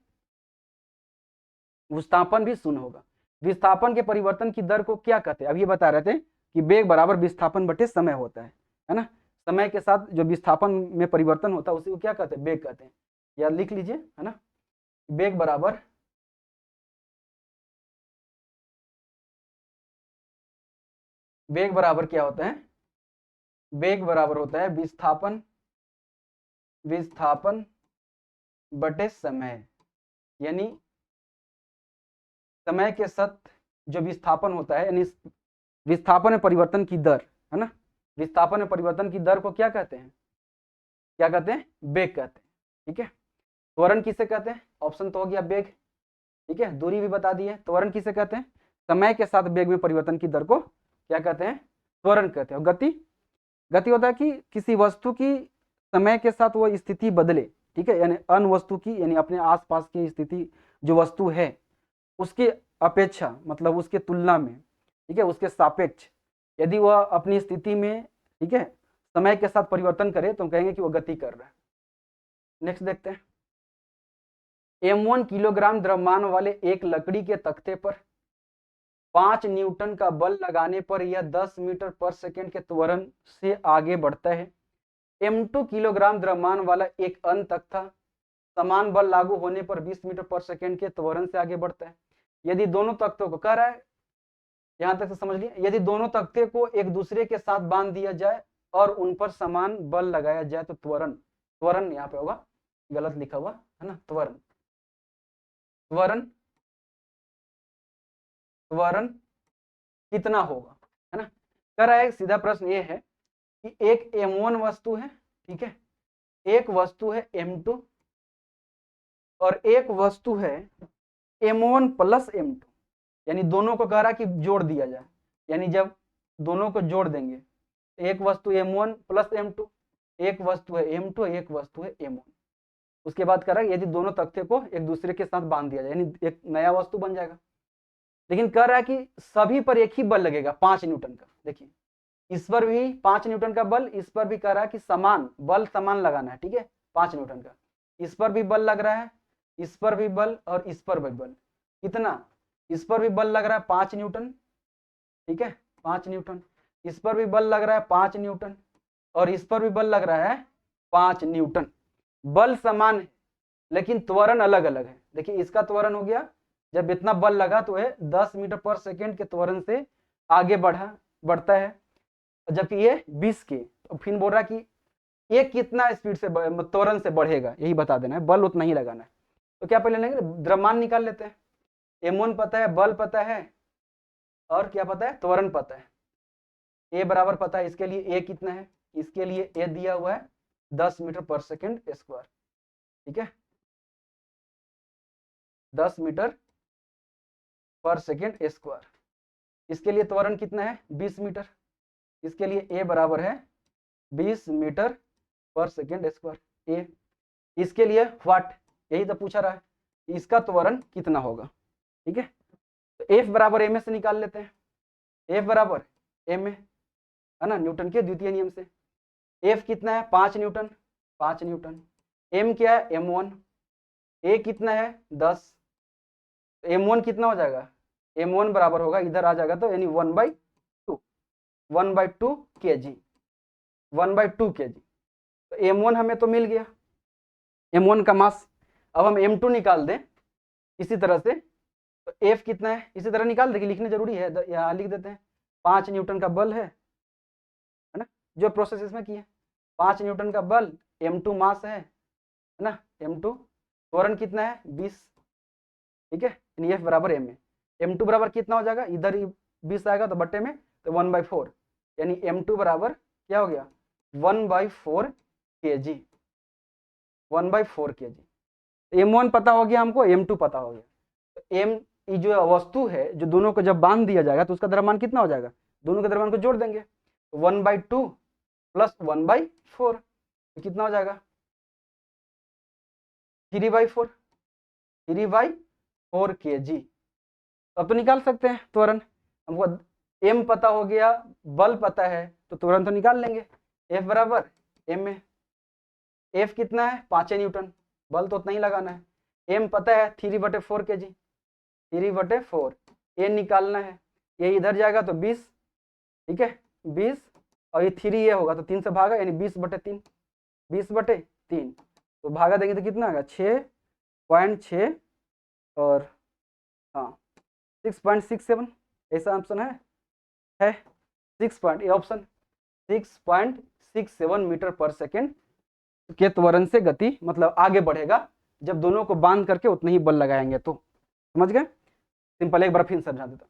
विस्थापन भी शून्य होगा। विस्थापन के परिवर्तन की दर को क्या कहते हैं, अब ये बता रहे थे कि वेग बराबर विस्थापन बटे समय होता है ना। समय के साथ जो विस्थापन में परिवर्तन होता है उसी को क्या कहते हैं, वेग कहते हैं। याद लिख लीजिए, है ना। वेग बराबर क्या होता है, वेग बराबर होता है विस्थापन बटे समय। यानी समय के साथ जो विस्थापन होता है, यानी विस्थापन में परिवर्तन की दर, है ना, विस्थापन में परिवर्तन की दर को क्या कहते हैं, वेग कहते हैं। ठीक है, त्वरण किसे कहते हैं, ऑप्शन तो हो गया वेग। ठीक है, दूरी भी बता दी है। त्वरण किसे कहते हैं, समय के साथ वेग में परिवर्तन की दर को क्या कहते हैं, त्वरण कहते हैं। गति होता है कि किसी वस्तु की समय के साथ वो स्थिति बदले। ठीक है, यानी अन्य वस्तु की, यानी अपने आसपास की स्थिति जो वस्तु है उसके अपेक्षा, मतलब उसके तुलना में, ठीक है, उसके सापेक्ष यदि वह अपनी स्थिति में, ठीक है, समय के साथ परिवर्तन करे तो हम कहेंगे कि वो गति कर रहा है। नेक्स्ट देखते हैं, m1 किलोग्राम द्रव्यमान वाले एक लकड़ी के तख्ते पर 5 न्यूटन का बल लगाने पर यह 10 मीटर पर सेकेंड के त्वरण से आगे बढ़ता है। m2 किलोग्राम द्रव्यमान वाला एक अन्य तख्ता समान बल लागू होने पर 20 मीटर पर सेकेंड के त्वरण से आगे बढ़ता है। यदि दोनों तख्तों को कह रहा है, यहां तक तो समझ लिए, यदि दोनों तख्ते को एक दूसरे के साथ बांध दिया जाए और उन पर समान बल लगाया जाए तो त्वरण यहाँ पे होगा, गलत लिखा हुआ है ना, त्वरण कितना होगा, है ना। कह रहा है, सीधा प्रश्न ये है कि एक m1 वस्तु है, ठीक है, एक वस्तु है m2 और एक वस्तु है m1 प्लस m2, यानी दोनों को कह रहा कि जोड़ दिया जाए। यानी जब दोनों को जोड़ देंगे, एक वस्तु m1 प्लस m2, एक वस्तु है m2, एक वस्तु है m1। उसके बाद कह रहा है यदि दोनों तख्ते को एक दूसरे के साथ बांध दिया जाए, यानी एक नया वस्तु बन जाएगा। लेकिन कह रहा है कि सभी पर एक ही बल लगेगा 5 न्यूटन का। देखिए, इस पर भी 5 न्यूटन का बल, इस पर भी कह रहा है कि समान लगाना है। ठीक है, 5 न्यूटन का, इस पर भी बल लग रहा है, इस पर भी बल और इस पर भी बल। कितना, इस पर भी बल लग रहा है 5 न्यूटन, ठीक है, 5 न्यूटन, इस पर भी बल लग रहा है 5 न्यूटन और इस पर भी बल लग रहा है 5 न्यूटन। बल समान है लेकिन त्वरण अलग अलग है। देखिए, इसका त्वरण हो गया, जब इतना बल लगा तो है 10 मीटर पर सेकेंड के त्वरण से आगे बढ़ता है, जबकि ये 20 के। तो फिर बोल रहा कि ये कितना स्पीड से त्वरण से बढ़ेगा, यही बता देना है, बल उतना ही लगाना है। तो क्या पहले लेंगे, द्रव्यमान निकाल लेते हैं। m1 पता है, बल पता है, और क्या पता है, त्वरण पता है। a बराबर पता है, इसके लिए a कितना है, इसके लिए a दिया हुआ है 10 मीटर पर सेकेंड स्क्वायर। ठीक है, 10 मीटर पर सेकेंड स्क्वायर। इसके लिए त्वरण कितना है, 20 मीटर। इसके लिए a बराबर है 20 मीटर पर सेकेंड स्क्वायर। a इसके लिए वाट, यही तो पूछा रहा है, इसका त्वरण कितना होगा। ठीक है, तो F बराबर ma से निकाल लेते हैं। F बराबर ma, है ना, न्यूटन के द्वितीय नियम से। F कितना है, 5 न्यूटन, 5 न्यूटन। m क्या है, m1। a कितना है, 10। m1 कितना हो जाएगा, m1 बराबर होगा, इधर आ जाएगा तो यानी 1/2 kg, 1/2 kg। तो m1 हमें तो मिल गया, m1 का मास। अब हम m2 निकाल दें इसी तरह से, तो F कितना है, इसी तरह निकाल देंगे, लिखने जरूरी है, यहाँ लिख देते हैं। 5 न्यूटन का बल है ना, जो प्रोसेस इसमें की है, 5 न्यूटन का बल, m2 मास है ना, m2 त्वरण कितना है, 20। ठीक है, यानी F बराबर m है। m2 बराबर कितना हो जाएगा, इधर ही 20 आएगा तो बट्टे में, तो 1/4, यानी m2 बराबर क्या हो गया, 1/4 kg, 1/4 kg। m1 पता हो गया हमको, m2 पता हो गया। तो m जो वस्तु है, जो दोनों को जब बांध दिया जाएगा तो उसका द्रव्यमान कितना हो जाएगा, दोनों के द्रव्यमान को जोड़ देंगे, तो 1/2 प्लस 1/4 तो कितना हो जाएगा, 3/4 kg। अब तो निकाल सकते हैं त्वरण, हमको m पता हो गया, बल पता है, तो त्वरण तो निकाल लेंगे। F बराबर m है, F कितना है, 5 न्यूटन, बल तो उतना ही लगाना है। m पता है 3/4 kg, 3/4, a निकालना है, ये इधर जाएगा तो 20। ठीक है, 20 और ये 3a होगा तो 3 से भागा यानी 20/3, 20/3 तो भागा देंगे तो कितना आएगा 6.6 और हाँ 6.67 ऐसा ऑप्शन है 6 पॉइंट, ये ऑप्शन 6.67 मीटर पर सेकेंड के त्वरण से गति मतलब आगे बढ़ेगा जब दोनों को बांध करके उतने ही बल लगाएंगे तो। समझ गए? सिंपल, एक बार फिर समझा देता।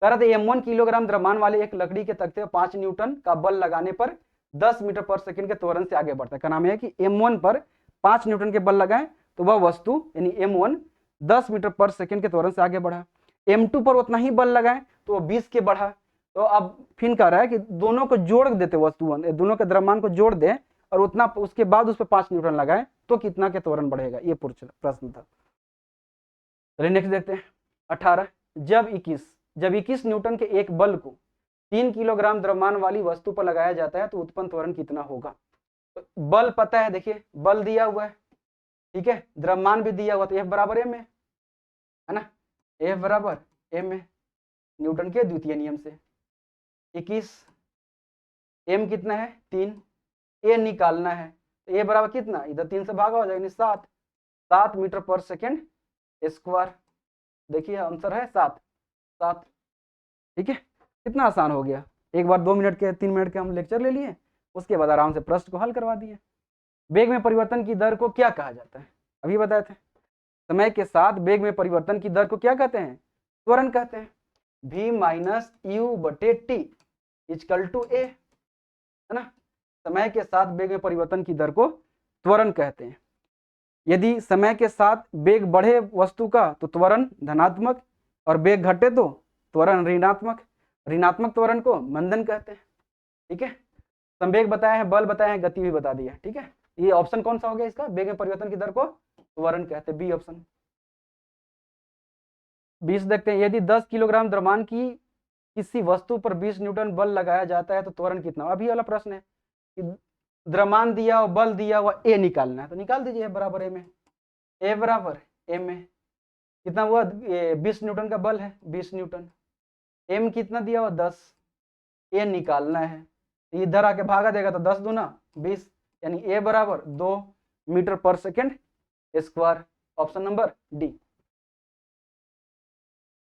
कह रहा था m1 किलोग्राम द्रव्यमान वाले एक लकड़ी के तख्ते पर 5 न्यूटन का बल लगाने पर 10 मीटर पर सेकंड के त्वरण से आगे बढ़ता है। का नाम है कि m1 पर 5 न्यूटन के बल लगाएं तो वह वस्तु यानी m1 10 मीटर पर सेकंड के त्वरण से आगे बढ़ा। m2 पर उतना ही बल लगाएं तो वह 20 के बढ़ा। तो अब फिर कह रहा है कि दोनों को जोड़ देते, वस्तु दोनों के द्रव्यमान को जोड़ दे और उतना उसके बाद उस पर 5 न्यूटन लगाए तो कितना के त्वरण बढ़ेगा, ये प्रश्न था। चलिए नेक्स्ट देखते हैं 18। जब 21 न्यूटन के एक बल को 3 किलोग्राम द्रव्यमान वाली वस्तु पर लगाया जाता है तो उत्पन्न त्वरण कितना होगा। तो बल पता है, देखिए बल दिया हुआ है, ठीक है, द्रव्यमान भी दिया हुआ तो F बराबर m है ना, F बराबर m है न्यूटन के द्वितीय नियम से। 21 m कितना है 3, a निकालना है तो a बराबर कितना, इधर 3 से भागा हो जाएगा 7 मीटर पर सेकेंड स्क्वायर। देखिए आंसर है 7। ठीक है, कितना आसान हो गया। एक बार 2 मिनट के 3 मिनट के हम लेक्चर ले लिए, उसके बाद आराम से प्रश्न को हल करवा दिए। वेग में परिवर्तन की दर को क्या कहा जाता है, अभी बताए थे। समय के साथ वेग में परिवर्तन की दर को क्या कहते हैं, त्वरण कहते हैं। v माइनस u बटे टी इजकल टू a, है ना। समय के साथ वेग में परिवर्तन की दर को त्वरण कहते हैं। यदि समय के साथ वेग बढ़े वस्तु का तो त्वरण धनात्मक और वेग घटे तो त्वरण ऋणात्मक त्वरण को मंदन कहते हैं। ठीक है, संवेग बताया है, बल बताया है, गति भी बता दिया। ठीक है, ये ऑप्शन कौन सा हो गया इसका, वेग में परिवर्तन की दर को त्वरण कहते हैं, बी ऑप्शन। 20 देखते हैं। यदि 10 किलोग्राम द्रव्यमान की किसी वस्तु पर 20 न्यूटन बल लगाया जाता है तो त्वरण कितना। अभी वाला प्रश्न है कि द्रव्यमान दिया और बल दिया हुआ ए निकालना है तो निकाल दीजिए, बराबर एम है, ए बराबर एम है, कितना हुआ 20 न्यूटन का बल है 20 न्यूटन, एम कितना दिया हुआ 10, ए निकालना है इधर आके भागा देगा तो 10 दूना 20 यानी ए बराबर 2 मीटर पर second square, option number D.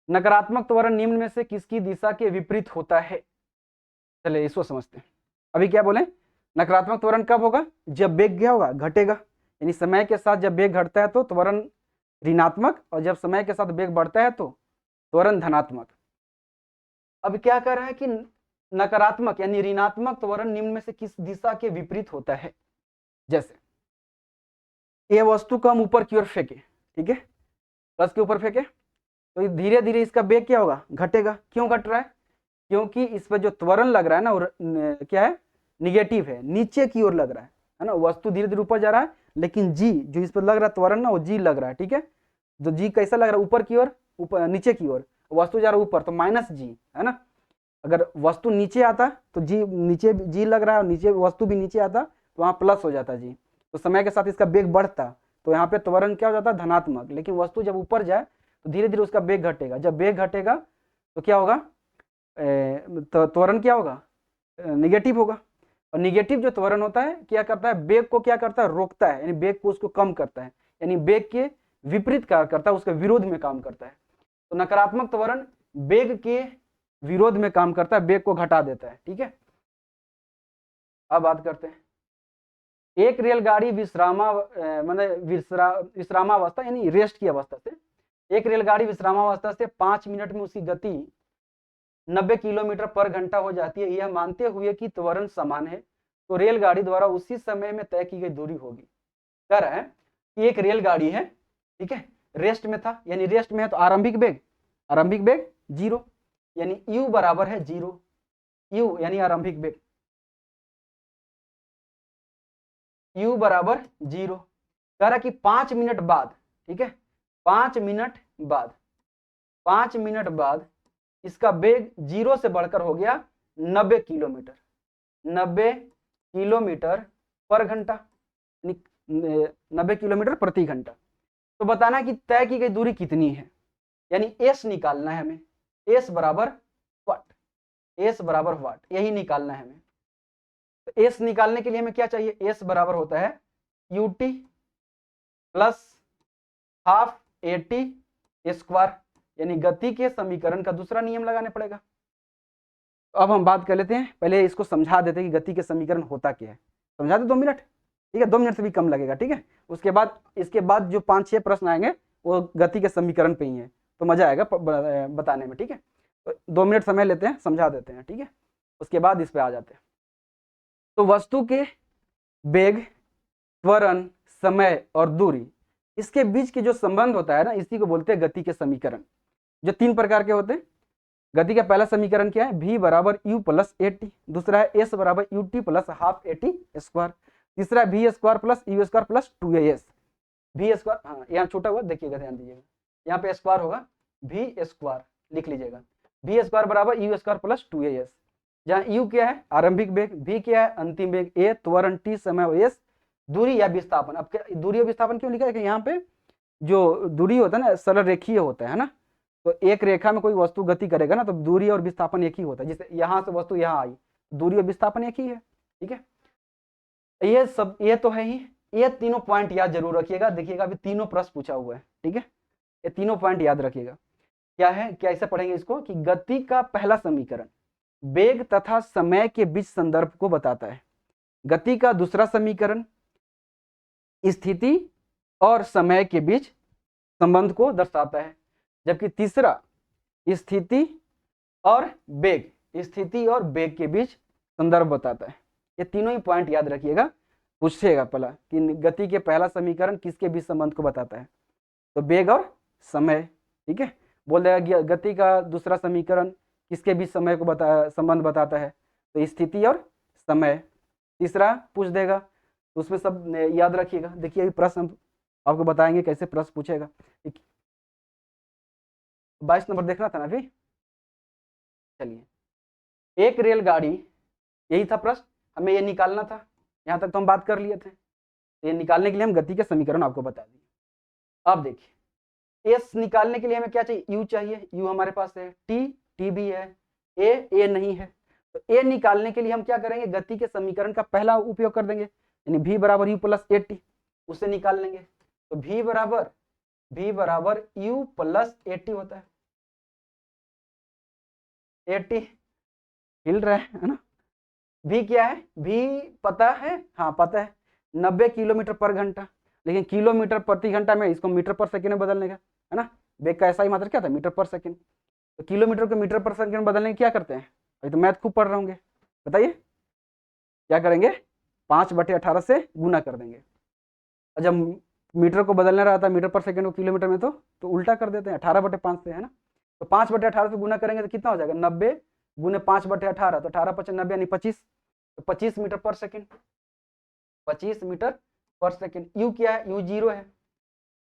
नकारात्मक त्वरण निम्न में से किसकी दिशा के विपरीत होता है। चलिए इसको समझते हैं। अभी क्या बोले, नकारात्मक त्वरण कब होगा, जब वेग क्या होगा घटेगा, यानी समय के साथ जब वेग घटता है तो त्वरण ऋणात्मक और जब समय के साथ वेग बढ़ता है तो त्वरण धनात्मक। अब क्या कर रहा है कि नकारात्मक यानी ऋणात्मक त्वरण निम्न में से किस दिशा के विपरीत होता है। जैसे ये वस्तु को हम ऊपर की ओर फेंके, ठीक है, बस के ऊपर फेंके तो धीरे धीरे इसका वेग क्या होगा घटेगा। क्यों घट रहा है, क्योंकि इस पर जो त्वरण लग रहा है ना वो क्या है, निगेटिव है, नीचे की ओर लग रहा है ना। वस्तु धीरे धीरे ऊपर जा रहा है लेकिन जी जो इस पर लग रहा है त्वरण ना वो जी लग रहा है। ठीक है, तो जी कैसा लग रहा है, ऊपर की ओर, ऊपर नीचे की ओर, वस्तु जा रहा है ऊपर तो माइनस जी है ना। अगर वस्तु नीचे आता तो जी नीचे जी लग रहा है और नीचे वस्तु भी नीचे आता तो वहाँ प्लस हो जाता जी। तो समय के साथ इसका वेग बढ़ता तो यहाँ पे त्वरण क्या हो जाता है धनात्मक, लेकिन वस्तु जब ऊपर जाए तो धीरे धीरे उसका वेग घटेगा। जब वेग घटेगा तो क्या होगा, तो त्वरण क्या होगा निगेटिव होगा। और निगेटिव जो त्वरण होता है क्या करता है, वेग को क्या करता है रोकता है, यानी वेग को उसको कम करता है, यानी वेग के विपरीत कार्य करता है, उसके विरोध में काम करता है। तो नकारात्मक त्वरण वेग के विरोध में काम करता है, वेग को घटा देता है। ठीक है, अब बात करते हैं। एक रेलगाड़ी विश्रामावस्था यानी रेस्ट की अवस्था से, एक रेलगाड़ी विश्रामावस्था से 5 मिनट में उसकी गति 90 किलोमीटर पर घंटा हो जाती है, यह मानते हुए कि त्वरण समान है तो रेलगाड़ी द्वारा उसी समय में तय की गई दूरी होगी। कह रहा है कि एक रेलगाड़ी है, ठीक है, रेस्ट में था, यानी रेस्ट में है तो आरंभिक वेग 0 यानी u बराबर है 0, u यानी आरंभिक वेग u बराबर 0। कह रहा कि 5 मिनट बाद, ठीक है, 5 मिनट बाद इसका वेग 0 से बढ़कर हो गया 90 किलोमीटर पर घंटा, 90 किलोमीटर प्रति घंटा। तो बताना कि तय की गई दूरी कितनी है, यानी s निकालना है हमें, s बराबर वाट, यही निकालना है हमें। तो एस निकालने के लिए हमें क्या चाहिए, एस बराबर होता है UT plus half eighty square, यानी गति के समीकरण का दूसरा नियम लगाने पड़ेगा। तो अब हम बात कर लेते हैं, पहले इसको समझा देते हैं कि गति के समीकरण होता क्या है। समझा दे 2 मिनट, ठीक है, 2 मिनट से भी कम लगेगा, ठीक है। उसके बाद इसके बाद जो 5-6 प्रश्न आएंगे वो गति के समीकरण पे ही है, तो मजा आएगा बताने में, ठीक है। तो 2 मिनट समय लेते हैं, समझा देते हैं, ठीक है, उसके बाद इस पे आ जाते हैं। तो वस्तु के वेग, त्वरण, समय और दूरी, इसके बीच के जो संबंध होता है ना, इसी को बोलते हैं गति के समीकरण, जो 3 प्रकार के होते हैं। गति का पहला समीकरण क्या है, v बराबर u प्लस ए टी, दूसरा है s बराबर u t plus half a t square, तीसरा है v square plus u square plus 2as। V square, हाँ यहाँ छोटा हुआ देखिएगा, ध्यान दीजिएगा, यहाँ पे स्क्वायर होगा, वी स्क्वायर लिख लीजिएगा, वी स्क्वायर बराबर यू स्क्वायर प्लस 2as, जहाँ u क्या है आरंभिक वेग, v क्या है अंतिम वेग, a त्वरण, t समय और s दूरी या विस्थापन। अब दूरी और विस्थापन क्यों लिखा है कि यहाँ पे जो दूरी होता है ना सरल रेखीय होता है ना, तो एक रेखा में कोई वस्तु गति करेगा ना तो दूरी और विस्थापन एक ही होता है। जैसे यहाँ से वस्तु यहाँ आई, दूरी और विस्थापन एक ही है, ठीक है। ये सब ये तो है ही, ये तीनों पॉइंट याद जरूर रखिएगा। देखिएगा अभी तीनों प्रश्न पूछा हुआ है, ठीक है, ये तीनों पॉइंट याद रखिएगा। क्या है, कैसे पढ़ेंगे इसको कि गति का पहला समीकरण वेग तथा समय के बीच संदर्भ को बताता है, गति का दूसरा समीकरण स्थिति और समय के बीच संबंध को दर्शाता है, जबकि तीसरा स्थिति और वेग, स्थिति और वेग के बीच संदर्भ बताता है। ये तीनों ही पॉइंट याद रखिएगा, पूछेगा पहला कि गति के पहला समीकरण किसके बीच संबंध को बताता है, तो वेग और समय, ठीक है। बोल देगा गति का दूसरा समीकरण किसके बीच समय को संबंध बताता है, तो स्थिति और समय। तीसरा पूछ देगा, तो उसमें सब याद रखिएगा। देखिए अभी प्रश्न आपको बताएंगे कैसे प्रश्न पूछेगा। 22 नंबर देखना था ना अभी, चलिए। एक रेलगाड़ी, यही था प्रश्न, हमें ये निकालना था, यहाँ तक तो हम बात कर लिए थे। ये निकालने के लिए हम गति के समीकरण आपको बता दिए। अब देखिए एस निकालने के लिए हमें क्या चाहिए, यू चाहिए, यू हमारे पास है, टी भी है, ए नहीं है। तो ए निकालने के लिए हम क्या करेंगे, गति के समीकरण का पहला उपयोग कर देंगे, यानी v बराबर यू प्लस ए टी, उसे निकाल लेंगे। तो v बराबर यू प्लस ए टी होता है, ए टी हिल रहा है ना। v क्या है, v पता है, हाँ पता है 90 किलोमीटर पर घंटा, लेकिन किलोमीटर प्रति घंटा में इसको मीटर पर सेकंड में बदलने का है ना। वेग का ऐसा ही मात्रा क्या था, मीटर पर सेकंड। तो किलोमीटर को मीटर पर सेकंड बदलने क्या करते हैं, अभी तो मैथ खूब पढ़ रहे होंगे, बताइए क्या करेंगे, 5/18 से गुना कर देंगे। और जब मीटर को बदलना रहता है मीटर पर सेकंड को किलोमीटर में, तो उल्टा कर देते हैं 18/5 से, है ना। तो 5/18 से गुना करेंगे तो कितना हो जाएगा, 90 गुने 5/18, तो 18×5 = 90 यानी 25, तो 25 मीटर पर सेकंड, 25 मीटर पर सेकंड। यू क्या है, यू 0 है।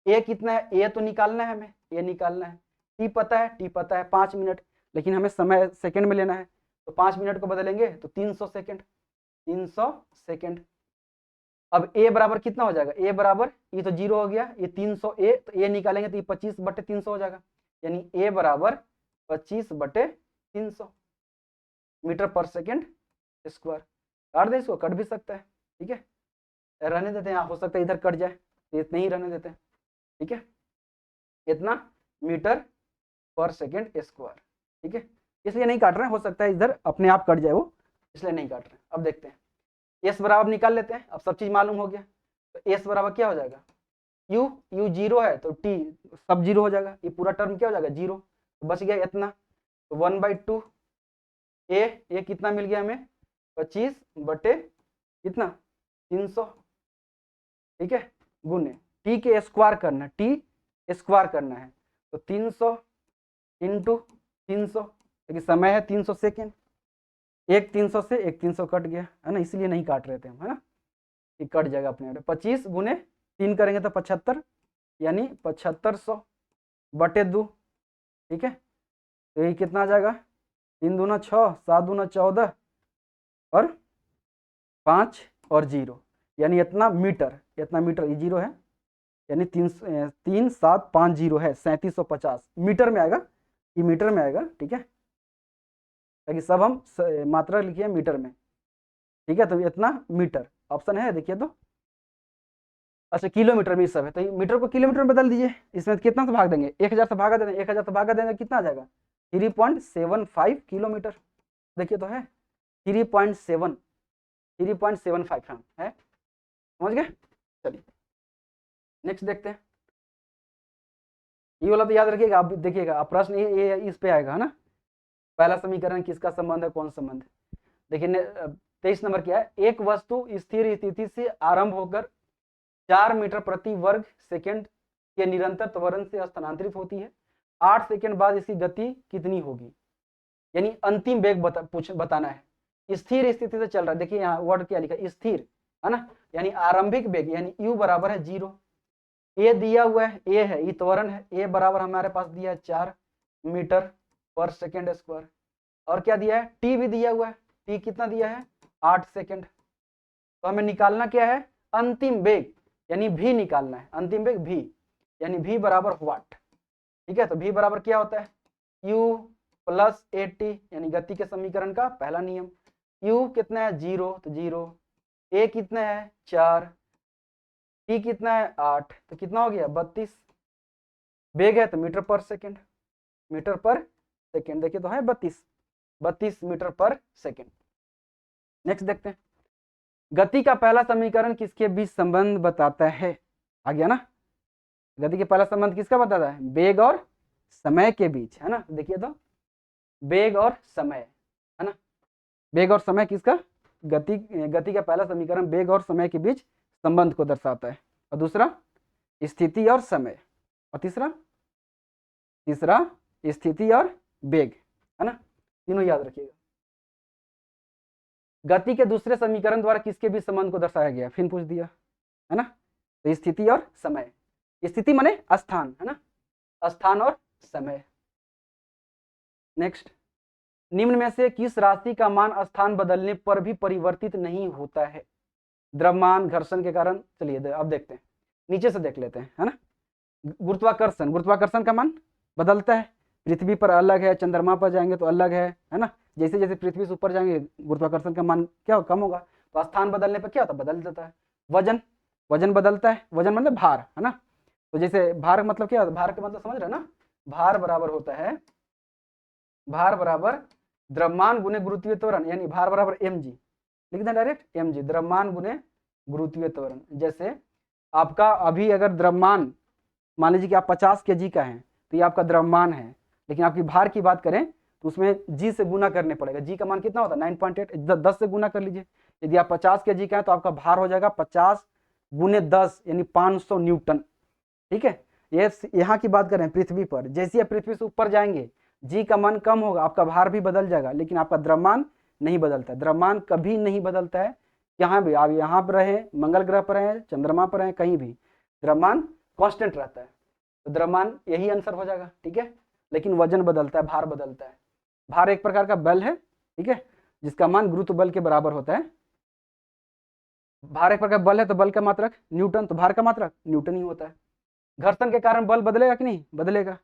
ए कितना है, ए तो निकालना है हमें, ए निकालना है। टी पता है 5 मिनट, लेकिन हमें समय सेकंड में लेना है, तो 5 मिनट को बदलेंगे तो 300 सेकंड, 300 सेकंड। अब ए बराबर कितना हो जाएगा, ए बराबर, ये तो 0 हो गया, ये 300 ए, तो ए निकालेंगे तो ये 25/300 हो जाएगा, यानी ए बराबर 25/300 मीटर पर सेकंड स्क्वायर। काट दे इसको, कट भी सकता है, ठीक है, रहने देते हैं, हो सकता है इधर कट जाए, इतना ही रहने देते हैं, ठीक है, इतना मीटर पर सेकंड स्क्वायर, ठीक है। इसलिए नहीं काट रहे हैं, हो सकता है इधर अपने आप कट जाए वो, इसलिए नहीं काट रहे हैं। अब देखते हैं एस बराबर निकाल लेते हैं, अब सब चीज मालूम हो गया। तो एस बराबर क्या हो जाएगा, यू 0 है तो टी सब 0 हो जाएगा, ये पूरा टर्म क्या हो जाएगा 0, तो बच गया इतना, तो 1/2 ए कितना मिल गया हमें, 25/कितना 300, ठीक है, गुने टी के स्क्वायर करना, टी स्क्वायर करना है, तो 300 इंटू 300, क्योंकि समय है 300 सेकेंड, एक 300 से एक 300 कट गया, है ना, इसलिए नहीं काट रहे थे हम, है ना, ये कट जाएगा अपने आप। 25 गुने 3 करेंगे तो 75, यानी 7500/2, ठीक है। तो ये कितना आ जाएगा, 3 दूना 6, 7 दूना 14 और 5 और 0, यानी इतना मीटर, ये 0 है, यानी 3750 है, 3750 मीटर में आएगा, ये मीटर में आएगा, ठीक है, ताकि सब हम मात्रा लिखिए मीटर में। ठीक है, तो इतना मीटर ऑप्शन है, देखिए तो। अच्छा किलोमीटर में सब है, तो मीटर को किलोमीटर में बदल दीजिए, इसमें कितना से भाग देंगे, 1000 से भागा देंगे, 1000 से भागा देंगे कितना आ जाएगा 3.75 किलोमीटर। देखिए तो है 3.75 है, समझ गए। चलिए नेक्स्ट देखते हैं, ये वाला तो याद रखिएगा, आप देखिएगा, आप प्रश्न ये इस पे आएगा है ना, पहला समीकरण किसका संबंध है, कौन संबंध है। देखिए 23 नंबर क्या है, एक वस्तु स्थिर स्थिति से आरंभ होकर 4 मीटर प्रति वर्ग सेकंड के निरंतर त्वरण से स्थानांतरित होती है, 8 सेकंड बाद इसकी गति कितनी होगी, यानी अंतिम वेग बताना है। स्थिर स्थिति से चल रहा है, देखिए यहाँ वर्ड क्या लिखा है, स्थिर है ना, यानी आरंभिक वेग, यानी u बराबर है 0, ए दिया हुआ है, ए है, त्वरण है, ए बराबर हमारे पास दिया है 4 मीटर पर सेकेंड स्क्वायर, और क्या दिया है, टी भी दिया हुआ है, टी कितना दिया है 8 सेकेंड। तो हमें निकालना क्या है, अंतिम वेग, यानी भी निकालना है, अंतिम वेग भी, यानी भी बराबर वाट। ठीक है, तो भी बराबर क्या होता है, u प्लस 80, यानी गति के समीकरण का पहला नियम, u कितना है 0, तो 0, a कितना है 4, t कितना है 8, तो कितना हो गया 32, वेग है तो मीटर पर सेकेंड, मीटर पर सेकेंड, देखिए तो है 32 मीटर पर सेकेंड। नेक्स्ट देखते हैं, गति का पहला समीकरण किसके बीच संबंध बताता है, आ गया ना, गति के पहला संबंध किसका बताता है, वेग और समय के बीच, है ना। देखिए तो वेग और समय, है ना, वेग और समय किसका, गति का पहला समीकरण वेग और समय के बीच संबंध को दर्शाता है, और दूसरा स्थिति और समय, और तीसरा स्थिति और वेग, है ना, तीनों याद रखिएगा। गति के दूसरे समीकरण द्वारा किसके बीच संबंध को दर्शाया गया, फिर पूछ दिया, है ना, तो स्थिति और समय, स्थिति माने स्थान, है ना, स्थान और समय। नेक्स्ट, निम्न में से किस राशि का मान स्थान बदलने पर भी परिवर्तित नहीं होता है, द्रव्यमान घर्षण के कारण। चलिए अब देखते हैं, नीचे से देख लेते हैं, है ना। गुरुत्वाकर्षण का मान बदलता है, पृथ्वी पर अलग है, चंद्रमा पर जाएंगे तो अलग है ना, जैसे जैसे पृथ्वी से ऊपर जाएंगे गुरुत्वाकर्षण का मान क्या कम होगा, तो स्थान बदलने पर क्या होता है, बदल देता है। वजन बदलता है, वजन मतलब भार, है ना, तो जैसे भार मतलब क्या, भार का मतलब समझ रहे ना, भार बराबर होता है, भार बराबर द्रव्यमान गुने गुरुत्वीय त्वरण, यानी भार बराबर mg, लिख दें डायरेक्ट mg, द्रव्यमान गुने गुरुत्वीय त्वरण। जैसे आपका अभी अगर द्रव्यमान मान लीजिए कि आप 50 kg का है, तो ये आपका द्रव्यमान है, लेकिन आपकी भार की बात करें तो उसमें g से गुना करने पड़ेगा, g का मान कितना होता है 9.8, 10 से गुना कर लीजिए। यदि आप 50 kg का है तो आपका भार हो जाएगा 50 गुने 10, यानी 500 न्यूटन। ठीक है, ये यहाँ की बात करें पृथ्वी पर, जैसे आप पृथ्वी से ऊपर जाएंगे जी का मान कम होगा, आपका भार भी बदल जाएगा, लेकिन आपका द्रव्यमान नहीं बदलता है। द्रव्यमान कभी नहीं बदलता है, यहाँ भी आप यहाँ पर रहे, मंगल ग्रह पर रहे, चंद्रमा पर रहे, कहीं भी द्रव्यमान कांस्टेंट रहता है, तो द्रव्यमान यही आंसर हो जाएगा। ठीक है, लेकिन वजन बदलता है, भार बदलता है। भार एक प्रकार का बल है, ठीक है, जिसका मान गुरुत्व बल के बराबर होता है। भार एक प्रकार बल है तो बल का मात्रक न्यूटन, तो भार का मात्रक न्यूटन ही होता है। घर्षण के कारण बल बदलेगा कि नहीं, बदलेगा।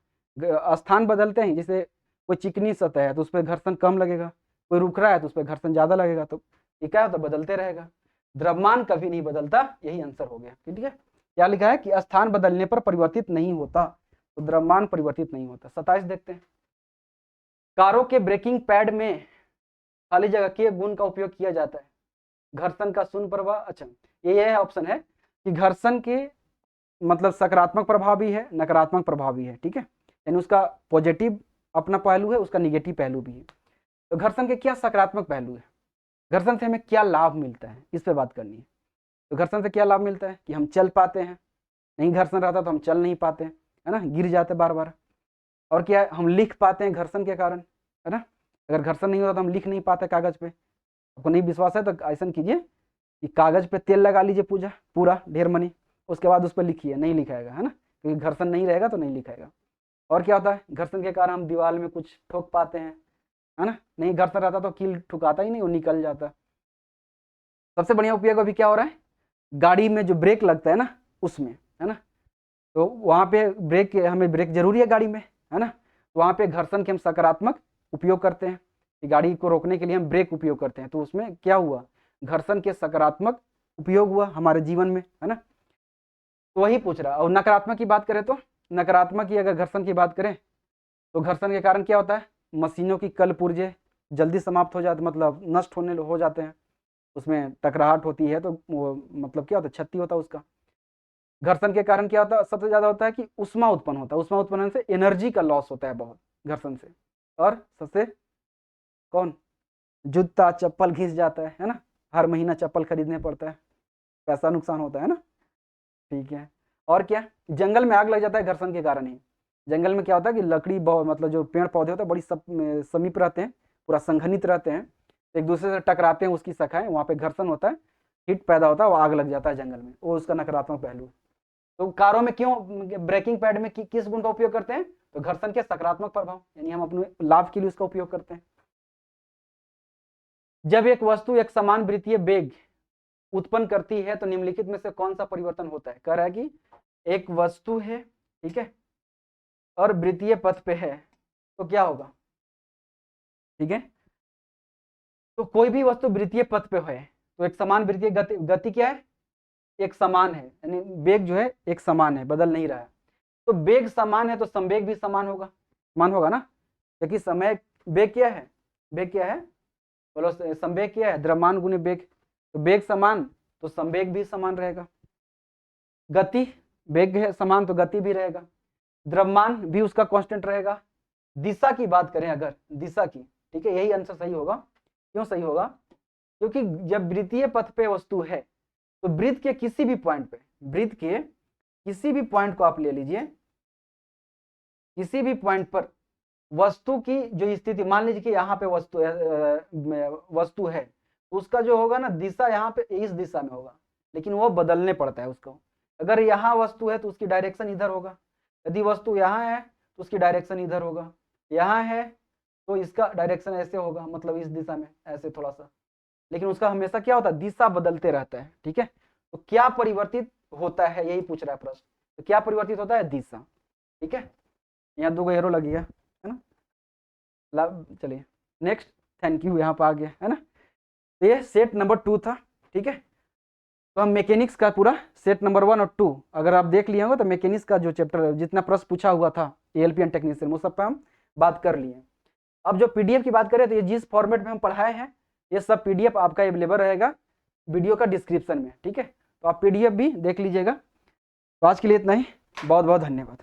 स्थान बदलते हैं, जैसे कोई चिकनी सतह है तो उस पर घर्षण कम लगेगा, कोई रुख रहा है तो उस पर घर्षण ज्यादा लगेगा, तो ये क्या होता है, बदलते रहेगा। द्रव्यमान कभी नहीं बदलता, यही आंसर हो गया। ठीक है, क्या लिखा है कि स्थान बदलने पर परिवर्तित नहीं होता, तो द्रव्यमान परिवर्तित नहीं होता। 27 देखते हैं, कारों के ब्रेकिंग पैड में खाली जगह के गुण का उपयोग किया जाता है, घर्षण का शून्य प्रभाव। अच्छा, ये ऑप्शन है कि घर्षण के मतलब सकारात्मक प्रभाव भी है, नकारात्मक प्रभाव भी है। ठीक है, यानी उसका पॉजिटिव अपना पहलू है, उसका निगेटिव पहलू भी है। तो घर्षण के क्या सकारात्मक पहलू है, घर्षण से हमें क्या लाभ मिलता है, इस पे बात करनी है। तो घर्षण से क्या लाभ मिलता है कि हम चल पाते हैं, नहीं घर्षण रहता तो हम चल नहीं पाते, है ना, गिर जाते बार बार। और क्या है, हम लिख पाते हैं घर्षण के कारण, है ना, अगर घर्षण नहीं होता तो हम लिख नहीं पाते कागज पे। आपको नहीं विश्वास है तो ऐसा कीजिए कि कागज पे तेल लगा लीजिए पूरा ढेर मनी, उसके बाद उस पर लिखिए, नहीं लिखाएगा, है ना, क्योंकि घर्षण नहीं रहेगा तो नहीं लिखाएगा। और क्या होता है, घर्षण के कारण हम दीवार में कुछ ठोक पाते हैं, है ना, नहीं घर्षण रहता तो कील ठुकाता ही नहीं, वो निकल जाता। सबसे बढ़िया उपयोग अभी क्या हो रहा है, गाड़ी में जो ब्रेक लगता है ना उसमें, है ना, तो वहाँ पे ब्रेक, हमें ब्रेक जरूरी है गाड़ी में, है ना, तो वहाँ पे घर्षण के हम सकारात्मक उपयोग करते हैं कि गाड़ी को रोकने के लिए हम ब्रेक उपयोग करते हैं। तो उसमें क्या हुआ, घर्षण के सकारात्मक उपयोग हुआ हमारे जीवन में, है ना। तो वही पूछ रहा। और नकारात्मक की बात करें तो नकारात्मक की अगर घर्षण की बात करें तो घर्षण के कारण क्या होता है, मशीनों की कल पुर्जे जल्दी समाप्त हो जाते, मतलब नष्ट हो जाते हैं, उसमें टकराहट होती है, तो वो मतलब क्या होता है, क्षति होता है उसका। घर्षण के कारण क्या होता है, सबसे ज्यादा होता है कि उष्मा उत्पन्न होता है, उष्मा उत्पन्न होने से एनर्जी का लॉस होता है बहुत घर्षण से। और सबसे कौन, जूता चप्पल घिस जाता है ना, हर महीना चप्पल खरीदने पड़ता है, पैसा नुकसान होता है ना। ठीक है। और क्या, जंगल में आग लग जाता है घर्षण के कारण ही। जंगल में क्या होता है कि लकड़ी बहुत, मतलब जो पेड़ पौधे होते हैं बड़ी समीप रहते हैं, पूरा संघनित रहते हैं, एक दूसरे से टकराते हैं, उसकी शाखाएं, वहाँ पे घर्षण होता है, हीट पैदा होता है, वो आग लग जाता है जंगल में, वो उसका नकारात्मक पहलू। तो कारों में क्यों ब्रेकिंग पैड में किस गुण का उपयोग करते हैं, तो घर्षण के सकारात्मक प्रभाव, यानी हम अपने लाभ के लिए उसका उपयोग करते हैं। जब एक वस्तु एक समान वृत्तीय वेग उत्पन्न करती है तो निम्नलिखित में से कौन सा परिवर्तन होता है। कह रहा है कि एक वस्तु है, ठीक है, और वृत्तीय पथ पे है, तो क्या होगा, ठीक है, तो कोई भी वस्तु वृत्तीय पथ पे है तो एक समान वृत्तीय गति क्या है, एक समान है, यानी वेग जो है एक समान है, बदल नहीं रहा है। तो वेग समान है तो संवेग भी समान होगा ना, क्योंकि समय, वेग क्या है, वेग क्या है, बोलो, संवेग क्या है, द्रव्यमान गुने वेग, तो वेग समान तो संवेग भी समान रहेगा। गति, वेग है समान तो गति भी रहेगा, द्रव्यमान भी उसका कांस्टेंट रहेगा। दिशा की बात करें अगर, दिशा की, ठीक है, यही आंसर सही होगा। क्यों सही होगा, क्योंकि जब वृत्तीय पथ पे वस्तु है तो वृत्त के किसी भी पॉइंट पे, वृत्त के किसी भी पॉइंट को आप ले लीजिए, किसी भी पॉइंट पर वस्तु की जो स्थिति, मान लीजिए कि यहाँ पे वस्तु है तो उसका जो होगा ना दिशा, यहाँ पे इस दिशा में होगा, लेकिन वो बदलने पड़ता है उसको। अगर यहाँ वस्तु है तो उसकी डायरेक्शन इधर होगा, यदि वस्तु यहाँ है तो उसकी डायरेक्शन इधर होगा, यहाँ है तो इसका डायरेक्शन ऐसे होगा, मतलब इस दिशा में ऐसे थोड़ा सा, लेकिन उसका हमेशा क्या होता है, दिशा बदलते रहता है। ठीक है, तो क्या परिवर्तित होता है, यही पूछ रहा है प्रश्न, तो क्या परिवर्तित होता है, दिशा। ठीक है, यहाँ 2 एरो लगी है ना। चलिए नेक्स्ट, थैंक यू, यहाँ पर आ गया है ना। तो ये सेट नंबर 2 था। ठीक है, तो हम मैकेनिक्स का पूरा सेट नंबर 1 और 2 अगर आप देख लिए होंगे तो मैकेनिक्स का जो चैप्टर जितना प्रश्न पूछा हुआ था एएलपी एंड टेक्नीशियन, वो सब पे हम बात कर लिए। अब जो पीडीएफ की बात करें तो ये जिस फॉर्मेट में हम पढ़ाए हैं ये सब पीडीएफ आपका अवेलेबल रहेगा वीडियो का डिस्क्रिप्शन में। ठीक है, तो आप पीडीएफ भी देख लीजिएगा। तो आज के लिए इतना ही, बहुत बहुत धन्यवाद।